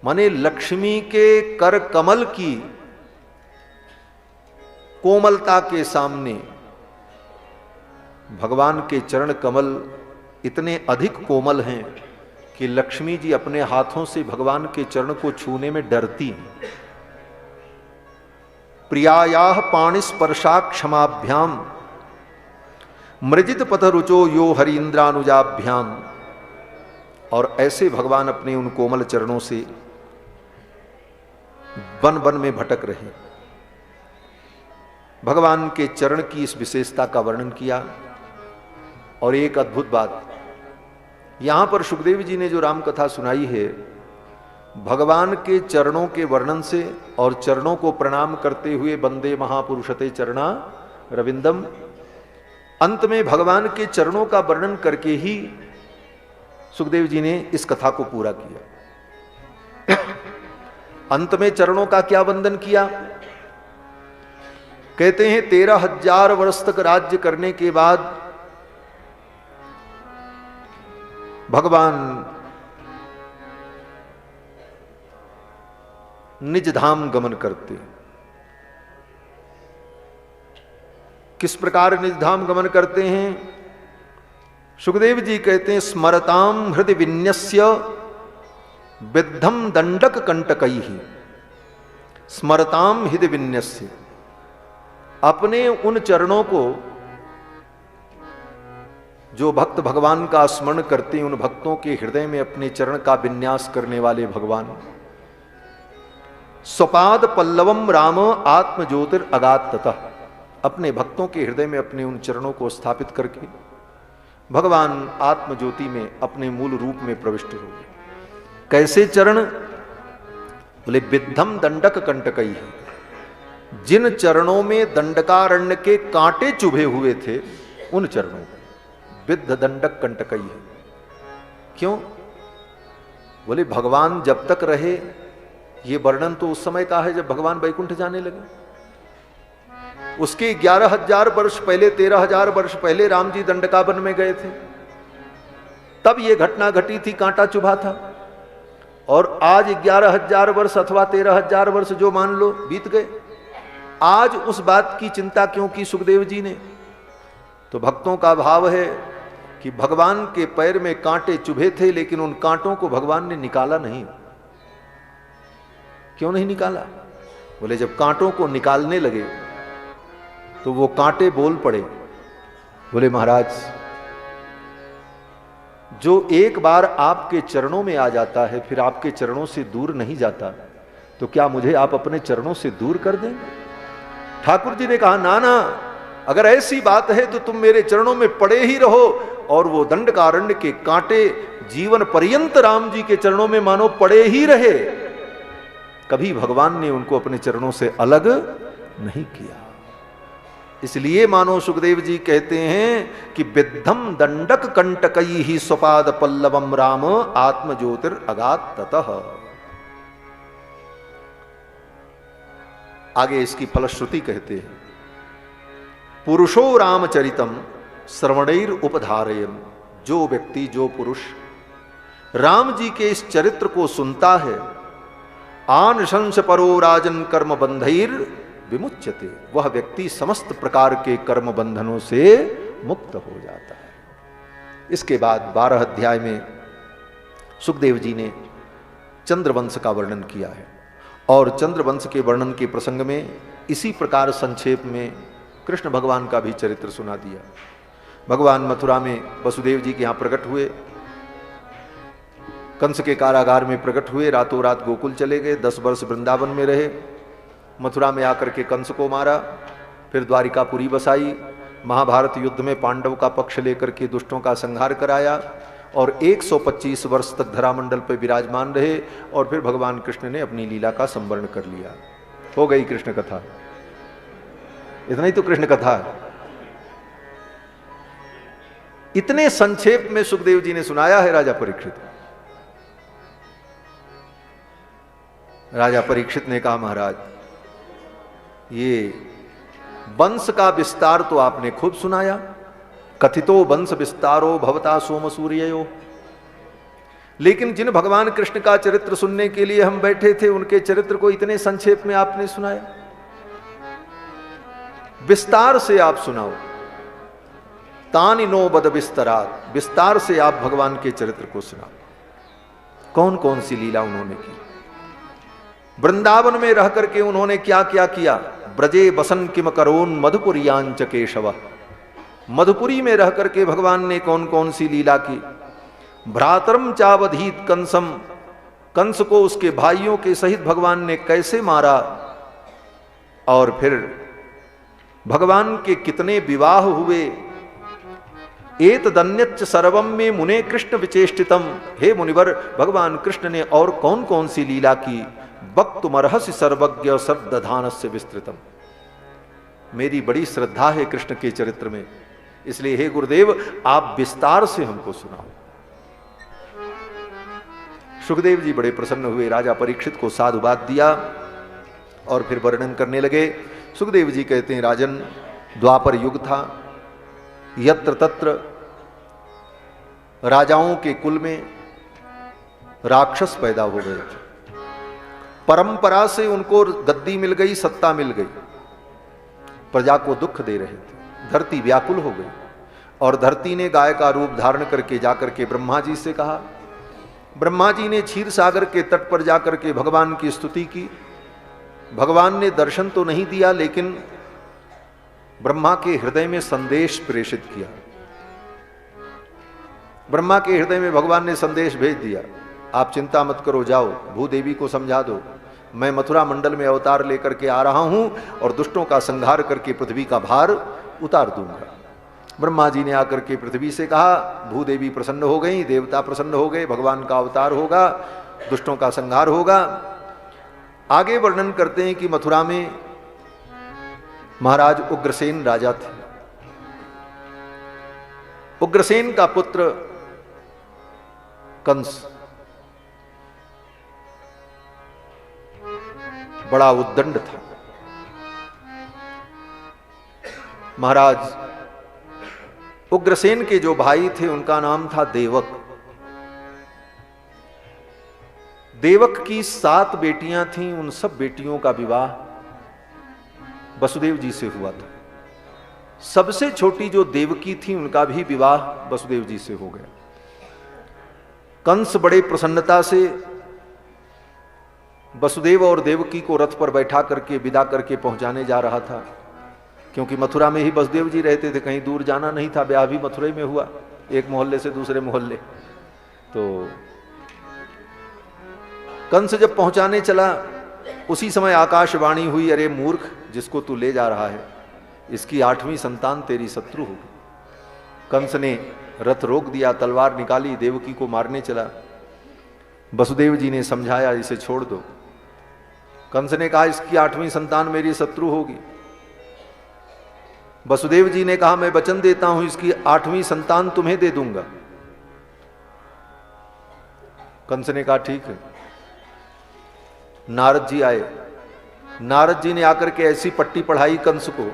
माने लक्ष्मी के कर कमल की कोमलता के सामने भगवान के चरण कमल इतने अधिक कोमल हैं कि लक्ष्मी जी अपने हाथों से भगवान के चरण को छूने में डरती हैं। प्रियायाह पाणि स्पर्शा क्षमाभ्याम मृजित पथ रुचो यो हरीन्द्रानुजाभ्याम, और ऐसे भगवान अपने उन कोमल चरणों से वन वन में भटक रहे। भगवान के चरण की इस विशेषता का वर्णन किया। और एक अद्भुत बात, यहां पर सुखदेव जी ने जो राम कथा सुनाई है, भगवान के चरणों के वर्णन से और चरणों को प्रणाम करते हुए वंदे महापुरुषते चरणा रविंदम, अंत में भगवान के चरणों का वर्णन करके ही सुखदेव जी ने इस कथा को पूरा किया। अंत में चरणों का क्या वंदन किया? कहते हैं 13,000 वर्ष तक राज्य करने के बाद भगवान निज धाम गमन करते। किस प्रकार निज धाम गमन करते हैं? सुखदेव जी कहते हैं स्मरताम हृदय विन्यस्य विद्धम दंडक कंटकैहि, स्मरताम हृदय विन्यस्य, अपने उन चरणों को, जो भक्त भगवान का स्मरण करते हैं, उन भक्तों के हृदय में अपने चरण का विन्यास करने वाले भगवान, स्वपाद पल्लवम राम आत्म ज्योतिर अगात ततः, अपने भक्तों के हृदय में अपने उन चरणों को स्थापित करके भगवान आत्म ज्योति में अपने मूल रूप में प्रविष्ट हो गए। कैसे चरण? बोले विद्धम दंडक कंटकई, जिन चरणों में दंडकारण्य के कांटे चुभे हुए थे उन चरणों, विद्ध दंडक कंटकई। क्यों? बोले भगवान जब तक रहे, ये वर्णन तो उस समय का है जब भगवान वैकुंठ जाने लगे। उसके 11,000 वर्ष पहले, 13,000 वर्ष पहले राम जी दंडकावन में गए थे, तब ये घटना घटी थी, कांटा चुभा था। और आज 11,000 वर्ष अथवा 13,000 वर्ष जो मान लो बीत गए, आज उस बात की चिंता क्यों की सुखदेव जी ने? तो भक्तों का भाव है कि भगवान के पैर में कांटे चुभे थे, लेकिन उन कांटों को भगवान ने निकाला नहीं। क्यों नहीं निकाला? बोले जब कांटों को निकालने लगे तो वो कांटे बोल पड़े। बोले महाराज, जो एक बार आपके चरणों में आ जाता है फिर आपके चरणों से दूर नहीं जाता, तो क्या मुझे आप अपने चरणों से दूर कर देंगे? ठाकुर जी ने कहा ना ना, अगर ऐसी बात है तो तुम मेरे चरणों में पड़े ही रहो। और वो दंडकारण्य के कांटे जीवन पर्यंत राम जी के चरणों में मानो पड़े ही रहे। कभी भगवान ने उनको अपने चरणों से अलग नहीं किया। इसलिए मानो सुखदेव जी कहते हैं कि विद्धम दंडक कंटकई ही स्वपाद पल्लवम राम आत्म ज्योतिर अगात ततः। आगे इसकी फलश्रुति कहते हैं, पुरुषो रामचरितम श्रवणैर उपधारयन। जो व्यक्ति, जो पुरुष राम जी के इस चरित्र को सुनता है, आन शंस परो राजन कर्म बंधैर विमुच्यते, वह व्यक्ति समस्त प्रकार के कर्म बंधनों से मुक्त हो जाता है। इसके बाद 12 अध्याय में सुखदेव जी ने चंद्रवंश का वर्णन किया है। और चंद्रवंश के वर्णन के प्रसंग में इसी प्रकार संक्षेप में कृष्ण भगवान का भी चरित्र सुना दिया। भगवान मथुरा में वसुदेव जी के यहां प्रकट हुए, कंस के कारागार में प्रकट हुए, रातों रात गोकुल चले गए, 10 वर्ष वृंदावन में रहे, मथुरा में आकर के कंस को मारा, फिर द्वारिकापुरी बसाई, महाभारत युद्ध में पांडव का पक्ष लेकर के दुष्टों का संहार कराया और 125 वर्ष तक धरामंडल पर विराजमान रहे। और फिर भगवान कृष्ण ने अपनी लीला का संवरण कर लिया। हो गई कृष्ण कथा। इतना ही तो कृष्ण कथा है। इतने संक्षेप में सुखदेव जी ने सुनाया है राजा परीक्षित। राजा परीक्षित ने कहा, महाराज ये वंश का विस्तार तो आपने खूब सुनाया, कथितो वंश विस्तारो भवता सोम सूर्यो, लेकिन जिन भगवान कृष्ण का चरित्र सुनने के लिए हम बैठे थे उनके चरित्र को इतने संक्षेप में आपने सुनाया। विस्तार से आप सुनाओ। तानि नो बद विस्तरात, विस्तार से आप भगवान के चरित्र को सुनाओ। कौन कौन सी लीला उन्होंने की, वृंदावन में रह करके उन्होंने क्या क्या किया। ब्रजे बसन किम करोन मधुपुरियांच केशव, मधुपुरी में रह करके भगवान ने कौन कौन सी लीला की। भ्रातरम चावधीत कंसम, कंस को उसके भाइयों के सहित भगवान ने कैसे मारा। और फिर भगवान के कितने विवाह हुए। एत दन्यच्च सर्वम में मुने कृष्ण विचेष्टितम, हे मुनिवर भगवान कृष्ण ने और कौन कौन सी लीला की। वक्तुमर्हसि सर्वज्ञ शब्दधानस्य विस्तृतम, मेरी बड़ी श्रद्धा है कृष्ण के चरित्र में, इसलिए हे गुरुदेव आप विस्तार से हमको सुनाओ। सुखदेव जी बड़े प्रसन्न हुए, राजा परीक्षित को साधुवाद दिया और फिर वर्णन करने लगे। सुखदेव जी कहते हैं, राजन द्वापर युग था, यत्र तत्र राजाओं के कुल में राक्षस पैदा हो गए थे। परंपरा से उनको गद्दी मिल गई, सत्ता मिल गई, प्रजा को दुख दे रहे थे, धरती व्याकुल हो गई। और धरती ने गाय का रूप धारण करके जाकर के ब्रह्मा जी से कहा। ब्रह्मा जी ने क्षीर सागर के तट पर जाकर के भगवान की स्तुति की। भगवान ने दर्शन तो नहीं दिया, लेकिन ब्रह्मा के हृदय में संदेश प्रेषित किया। ब्रह्मा के हृदय में भगवान ने संदेश भेज दिया, आप चिंता मत करो, जाओ भूदेवी को समझा दो, मैं मथुरा मंडल में अवतार लेकर के आ रहा हूं और दुष्टों का संहार करके पृथ्वी का भार उतार दूंगा। ब्रह्मा जी ने आकर के पृथ्वी से कहा, भूदेवी प्रसन्न हो गई, देवता प्रसन्न हो गए, भगवान का अवतार होगा, दुष्टों का संहार होगा। आगे वर्णन करते हैं कि मथुरा में महाराज उग्रसेन राजा थे। उग्रसेन का पुत्र कंस बड़ा उद्दंड था। महाराज उग्रसेन के जो भाई थे उनका नाम था देवक। देवक की 7 बेटियां थीं, उन सब बेटियों का विवाह वसुदेव जी से हुआ था। सबसे छोटी जो देवकी थी उनका भी विवाह वसुदेव जी से हो गया। कंस बड़े प्रसन्नता से वसुदेव और देवकी को रथ पर बैठा करके विदा करके पहुंचाने जा रहा था, क्योंकि मथुरा में ही वसुदेव जी रहते थे, कहीं दूर जाना नहीं था। ब्याह भी मथुरा में हुआ, एक मोहल्ले से दूसरे मोहल्ले। तो कंस जब पहुंचाने चला, उसी समय आकाशवाणी हुई, अरे मूर्ख, जिसको तू ले जा रहा है इसकी 8वीं संतान तेरी शत्रु होगी। कंस ने रथ रोक दिया, तलवार निकाली, देवकी को मारने चला। वसुदेव जी ने समझाया इसे छोड़ दो। कंस ने कहा इसकी 8वीं संतान मेरी शत्रु होगी। वसुदेव जी ने कहा मैं वचन देता हूं इसकी 8वीं संतान तुम्हें दे दूंगा। कंस ने कहा ठीक है। नारद जी आए। नारद जी ने आकर के ऐसी पट्टी पढ़ाई कंस को।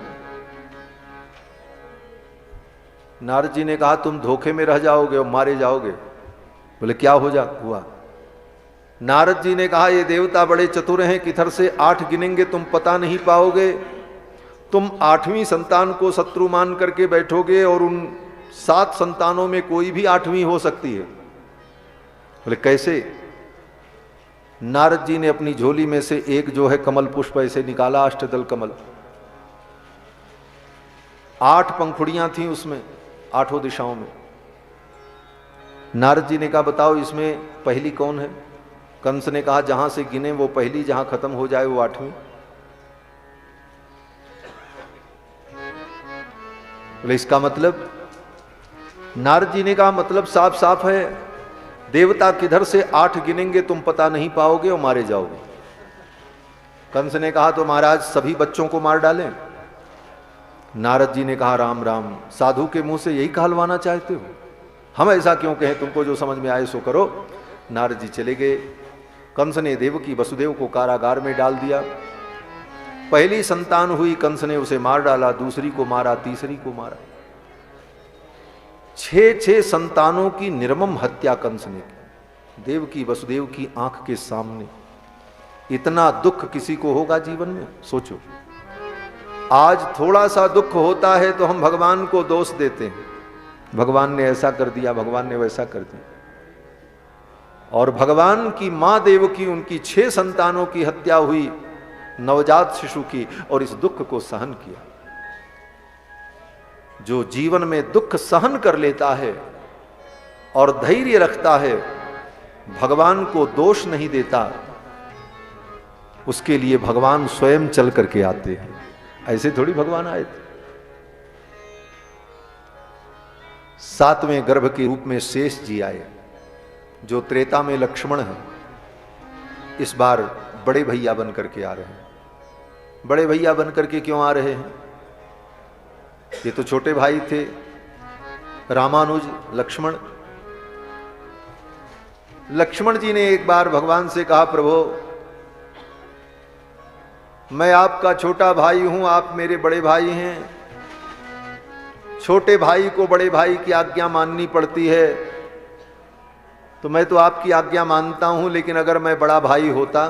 नारद जी ने कहा तुम धोखे में रह जाओगे और मारे जाओगे। बोले क्या हुआ? नारद जी ने कहा ये देवता बड़े चतुर हैं, किधर से 8 गिनेंगे तुम पता नहीं पाओगे। तुम 8वीं संतान को शत्रु मान करके बैठोगे और उन 7 संतानों में कोई भी 8वीं हो सकती है। बोले कैसे? नारद जी ने अपनी झोली में से एक जो है कमल पुष्प ऐसे निकाला, अष्टदल कमल। 8 पंखुड़ियां थीं उसमें, 8 दिशाओं में। नारद जी ने कहा बताओ इसमें पहली कौन है? कंस ने कहा जहां से गिने वो पहली, जहां खत्म हो जाए वो 8वीं। बोले इसका मतलब? नारद जी ने कहा मतलब साफ साफ है, देवता किधर से 8 गिनेंगे तुम पता नहीं पाओगे और मारे जाओगे। कंस ने कहा तो महाराज सभी बच्चों को मार डालें। नारद जी ने कहा राम राम, साधु के मुंह से यही कहलवाना चाहते हो? हम ऐसा क्यों कहें, तुमको जो समझ में आए सो करो। नारद जी चले गए। कंस ने देवकी वसुदेव को कारागार में डाल दिया। पहली संतान हुई, कंस ने उसे मार डाला, दूसरी को मारा, तीसरी को मारा। 6 संतानों की निर्मम हत्या कंस ने की, देवकी वसुदेव की आंख के सामने। इतना दुख किसी को होगा जीवन में? सोचो। आज थोड़ा सा दुख होता है तो हम भगवान को दोष देते हैं, भगवान ने ऐसा कर दिया, भगवान ने वैसा कर दिया। और भगवान की मां देवकी, उनकी 6 संतानों की हत्या हुई, नवजात शिशु की, और इस दुख को सहन किया। जो जीवन में दुख सहन कर लेता है और धैर्य रखता है, भगवान को दोष नहीं देता, उसके लिए भगवान स्वयं चल करके आते हैं। ऐसे थोड़ी भगवान आए थे। 7वें गर्भ के रूप में शेष जी आए, जो त्रेता में लक्ष्मण है, इस बार बड़े भैया बन करके आ रहे हैं। बड़े भैया बन करके क्यों आ रहे हैं? ये तो छोटे भाई थे, रामानुज लक्ष्मण। लक्ष्मण जी ने एक बार भगवान से कहा प्रभु मैं आपका छोटा भाई हूं, आप मेरे बड़े भाई हैं। छोटे भाई को बड़े भाई की आज्ञा माननी पड़ती है, तो मैं तो आपकी आज्ञा मानता हूं, लेकिन अगर मैं बड़ा भाई होता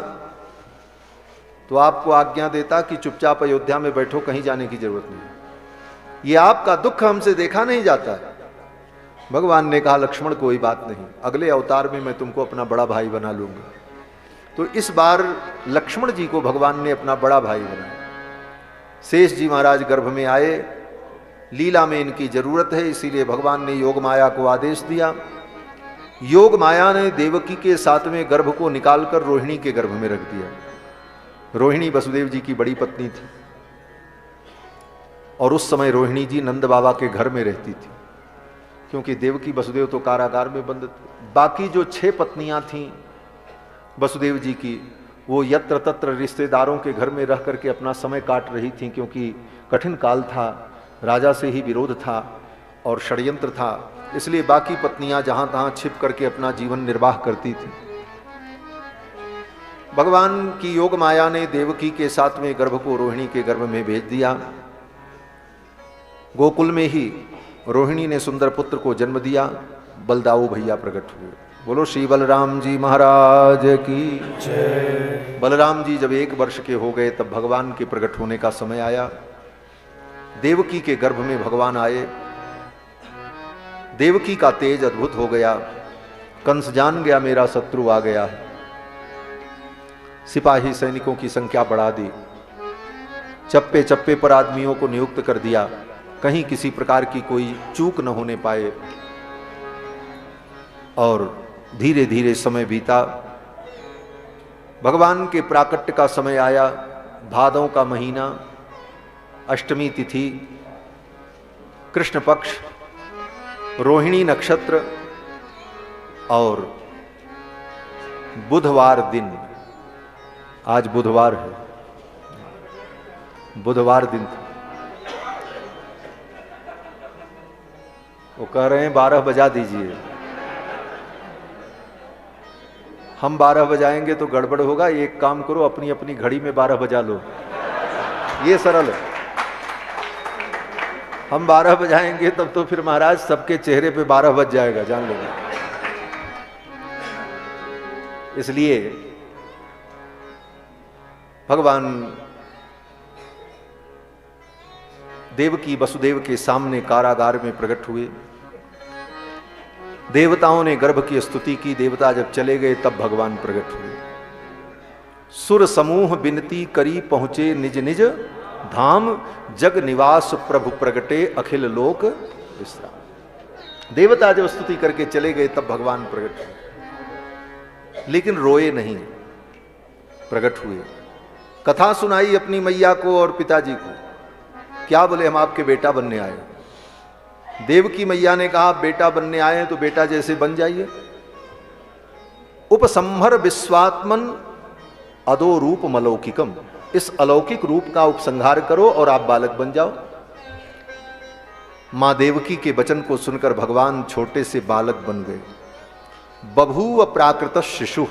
तो आपको आज्ञा देता कि चुपचाप अयोध्या में बैठो, कहीं जाने की जरूरत नहीं। ये आपका दुख हमसे देखा नहीं जाता। भगवान ने कहा लक्ष्मण कोई बात नहीं, अगले अवतार में मैं तुमको अपना बड़ा भाई बना लूंगा। तो इस बार लक्ष्मण जी को भगवान ने अपना बड़ा भाई बनाया। शेष जी महाराज गर्भ में आए, लीला में इनकी जरूरत है, इसीलिए भगवान ने योग माया को आदेश दिया। योग माया ने देवकी के 7वें गर्भ को निकालकर रोहिणी के गर्भ में रख दिया। रोहिणी वसुदेव जी की बड़ी पत्नी थी, और उस समय रोहिणी जी नंद बाबा के घर में रहती थी, क्योंकि देवकी वसुदेव तो कारागार में बंद थे। बाकी जो 6 पत्नियां थीं वसुदेव जी की, वो यत्र तत्र रिश्तेदारों के घर में रह करके अपना समय काट रही थीं, क्योंकि कठिन काल था, राजा से ही विरोध था और षड्यंत्र था, इसलिए बाकी पत्नियां जहां तहां छिप करके अपना जीवन निर्वाह करती थीं। भगवान की योग माया ने देवकी के 7वें गर्भ को रोहिणी के गर्भ में भेज दिया। गोकुल में ही रोहिणी ने सुंदर पुत्र को जन्म दिया। बलदाऊ भैया प्रकट हुए। बोलो श्री बलराम जी महाराज की जय। बलराम जी जब 1 वर्ष के हो गए तब भगवान के प्रकट होने का समय आया। देवकी के गर्भ में भगवान आए। देवकी का तेज अद्भुत हो गया। कंस जान गया मेरा शत्रु आ गया है। सिपाही सैनिकों की संख्या बढ़ा दी, चप्पे चप्पे पर आदमियों को नियुक्त कर दिया, कहीं किसी प्रकार की कोई चूक न होने पाए। और धीरे धीरे समय बीता। भगवान के प्राकट्य का समय आया, भादों का महीना। अष्टमी तिथि, कृष्ण पक्ष, रोहिणी नक्षत्र और बुधवार दिन। आज बुधवार है, बुधवार दिन था। वो कह रहे हैं 12 बजा दीजिए। हम 12 बजाएंगे तो गड़बड़ होगा। एक काम करो, अपनी अपनी घड़ी में 12 बजा लो, ये सरल है। हम 12 बजाएंगे तब तो फिर महाराज सबके चेहरे पे 12 बज जाएगा, जान लेना। इसलिए भगवान देवकी वसुदेव के सामने कारागार में प्रकट हुए। देवताओं ने गर्भ की स्तुति की। देवता जब चले गए तब भगवान प्रकट हुए। सुर समूह बिनती करी पहुंचे निज निज धाम, जग निवास प्रभु प्रगटे अखिल लोक विश्राम। देवता जब स्तुति करके चले गए तब भगवान प्रकट हुए, लेकिन रोए नहीं, प्रकट हुए। कथा सुनाई अपनी मैया को और पिताजी को। क्या बोले? हम आपके बेटा बनने आए। देवकी मैया ने कहा बेटा बनने आए हैं तो बेटा जैसे बन जाइए। उपसंहर विश्वात्मन अदो रूप मलौकिकम, इस अलौकिक रूप का उपसंहार करो और आप बालक बन जाओ। मां देवकी के वचन को सुनकर भगवान छोटे से बालक बन गए। बभूव प्राकृत शिशु,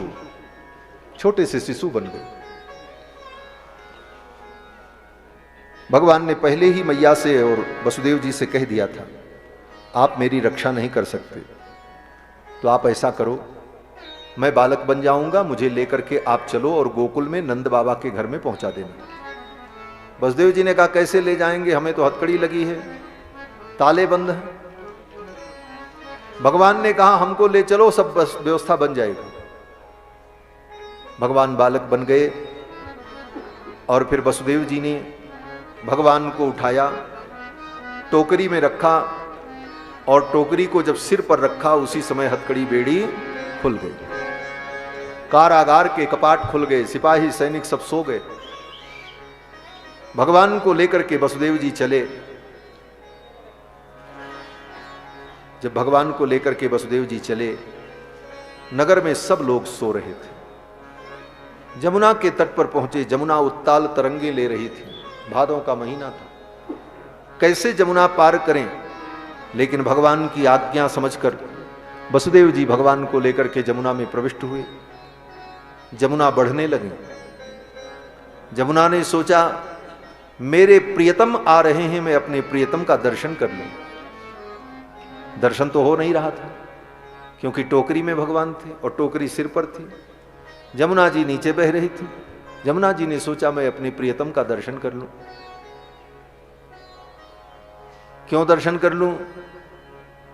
छोटे से शिशु बन गए। भगवान ने पहले ही मैया से और वसुदेव जी से कह दिया था, आप मेरी रक्षा नहीं कर सकते, तो आप ऐसा करो, मैं बालक बन जाऊंगा, मुझे लेकर के आप चलो और गोकुल में नंद बाबा के घर में पहुंचा देना। वसुदेव जी ने कहा कैसे ले जाएंगे, हमें तो हथकड़ी लगी है, ताले बंद हैं। भगवान ने कहा हमको ले चलो, सब बस व्यवस्था बन जाएगी। भगवान बालक बन गए और फिर वसुदेव जी ने भगवान को उठाया, टोकरी में रखा और टोकरी को जब सिर पर रखा उसी समय हथकड़ी बेड़ी खुल गई। कारागार के कपाट खुल गए, सिपाही सैनिक सब सो गए। भगवान को लेकर के वसुदेव जी चले। जब भगवान को लेकर के वसुदेव जी चले, नगर में सब लोग सो रहे थे। जमुना के तट पर पहुंचे। जमुना उत्ताल तरंगे ले रही थी। भादों का महीना था, कैसे जमुना पार करें, लेकिन भगवान की आज्ञा समझकर वसुदेव जी भगवान को लेकर के जमुना में प्रविष्ट हुए। जमुना बढ़ने लगी। जमुना ने सोचा मेरे प्रियतम आ रहे हैं, मैं अपने प्रियतम का दर्शन कर लूं। दर्शन तो हो नहीं रहा था क्योंकि टोकरी में भगवान थे और टोकरी सिर पर थी। जमुना जी नीचे बह रही थी। जमुना जी ने सोचा मैं अपने प्रियतम का दर्शन कर लूं। क्यों दर्शन कर लूं?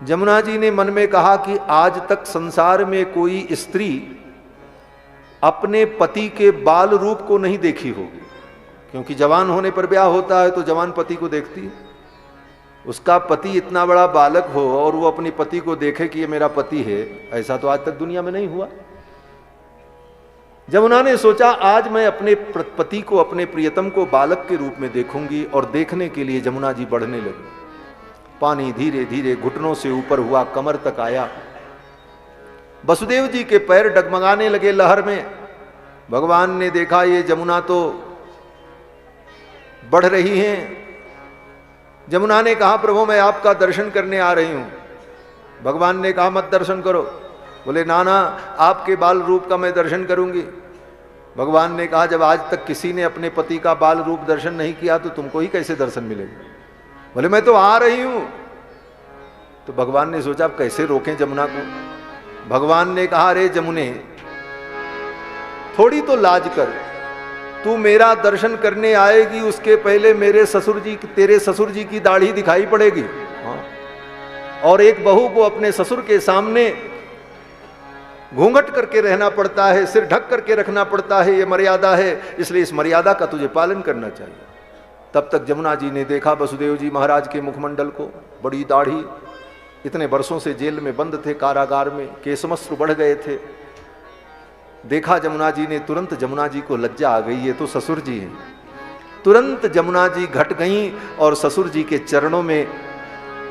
जमुना जी ने मन में कहा कि आज तक संसार में कोई स्त्री अपने पति के बाल रूप को नहीं देखी होगी, क्योंकि जवान होने पर ब्याह होता है तो जवान पति को देखती है। उसका पति इतना बड़ा बालक हो और वो अपने पति को देखे कि ये मेरा पति है, ऐसा तो आज तक दुनिया में नहीं हुआ। जमुना ने सोचा आज मैं अपने पति को, अपने प्रियतम को बालक के रूप में देखूंगी, और देखने के लिए जमुना जी बढ़ने लगी। पानी धीरे धीरे घुटनों से ऊपर हुआ, कमर तक आया। वसुदेव जी के पैर डगमगाने लगे लहर में। भगवान ने देखा ये जमुना तो बढ़ रही हैं। जमुना ने कहा प्रभु मैं आपका दर्शन करने आ रही हूं। भगवान ने कहा मत दर्शन करो। बोले ना ना, आपके बाल रूप का मैं दर्शन करूंगी। भगवान ने कहा जब आज तक किसी ने अपने पति का बाल रूप दर्शन नहीं किया तो तुमको ही कैसे दर्शन मिलेगा। बोले मैं तो आ रही हूं। तो भगवान ने सोचा अब कैसे रोकें जमुना को। भगवान ने कहा रे जमुने, थोड़ी तो लाज कर, तू मेरा दर्शन करने आएगी उसके पहले मेरे ससुर जी, तेरे ससुर जी की दाढ़ी दिखाई पड़ेगी। हाँ। और एक बहू को अपने ससुर के सामने घूंघट करके रहना पड़ता है, सिर ढक करके रखना पड़ता है, ये मर्यादा है, इसलिए इस मर्यादा का तुझे पालन करना चाहिए। तब तक जमुना जी ने देखा वसुदेव जी महाराज के मुखमंडल को, बड़ी दाढ़ी, इतने वर्षों से जेल में बंद थे, कारागार में, केशमश्रु बढ़ गए थे। देखा जमुना जी ने, तुरंत जमुना जी को लज्जा आ गई, ये तो ससुर जी हैं। तुरंत जमुना जी घट गईं और ससुर जी के चरणों में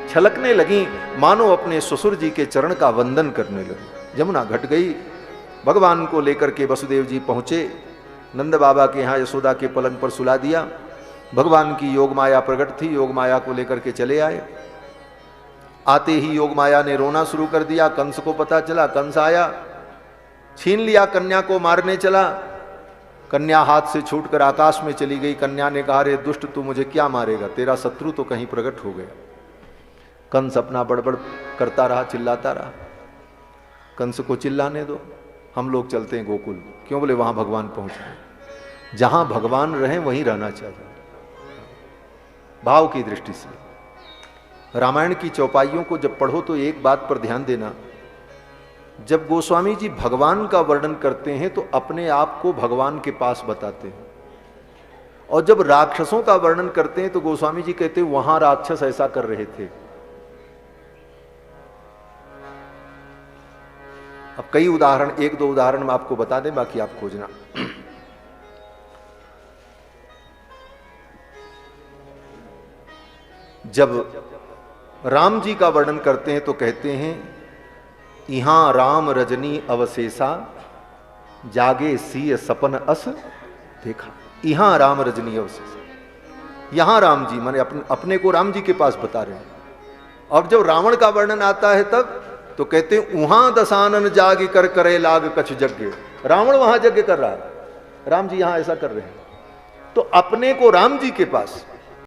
छलकने लगी, मानो अपने ससुर जी के चरण का वंदन करने लगी। जमुना घट गई, भगवान को लेकर के वसुदेव जी पहुंचे, नंद बाबा के यहाँ यशोदा के पलंग पर सुला दिया। भगवान की योग माया प्रकट थी, योग माया को लेकर के चले आए। आते ही योग माया ने रोना शुरू कर दिया। कंस को पता चला, कंस आया, छीन लिया, कन्या को मारने चला। कन्या हाथ से छूटकर आकाश में चली गई। कन्या ने कहा, रे दुष्ट, तू मुझे क्या मारेगा, तेरा शत्रु तो कहीं प्रकट हो गया। कंस अपना बड़बड़ करता रहा, चिल्लाता रहा। कंस को चिल्लाने दो, हम लोग चलते हैं गोकुल। क्यों? बोले वहां भगवान पहुंच गए। जहां भगवान रहे वहीं रहना चाहिए। भाव की दृष्टि से रामायण की चौपाइयों को जब पढ़ो तो एक बात पर ध्यान देना, जब गोस्वामी जी भगवान का वर्णन करते हैं तो अपने आप को भगवान के पास बताते हैं, और जब राक्षसों का वर्णन करते हैं तो गोस्वामी जी कहते हैं वहां राक्षस ऐसा कर रहे थे। अब कई उदाहरण, एक दो उदाहरण मैं आपको बता दें, बाकी आप खोजना। जब राम जी का वर्णन करते हैं तो कहते हैं, इहां राम रजनी अवशेषा, जागे सीय सपन अस देखा। इहां राम रजनी अवशेषा, यहां राम जी माने अपने को राम जी के पास बता रहे हैं। अब जब रावण का वर्णन आता है तब तो कहते हैं, उहां दसानन जाग कर करे लाग कछ यज्ञ। रावण वहां यज्ञ कर रहा है, राम जी यहां ऐसा कर रहे हैं। तो अपने को राम जी के पास,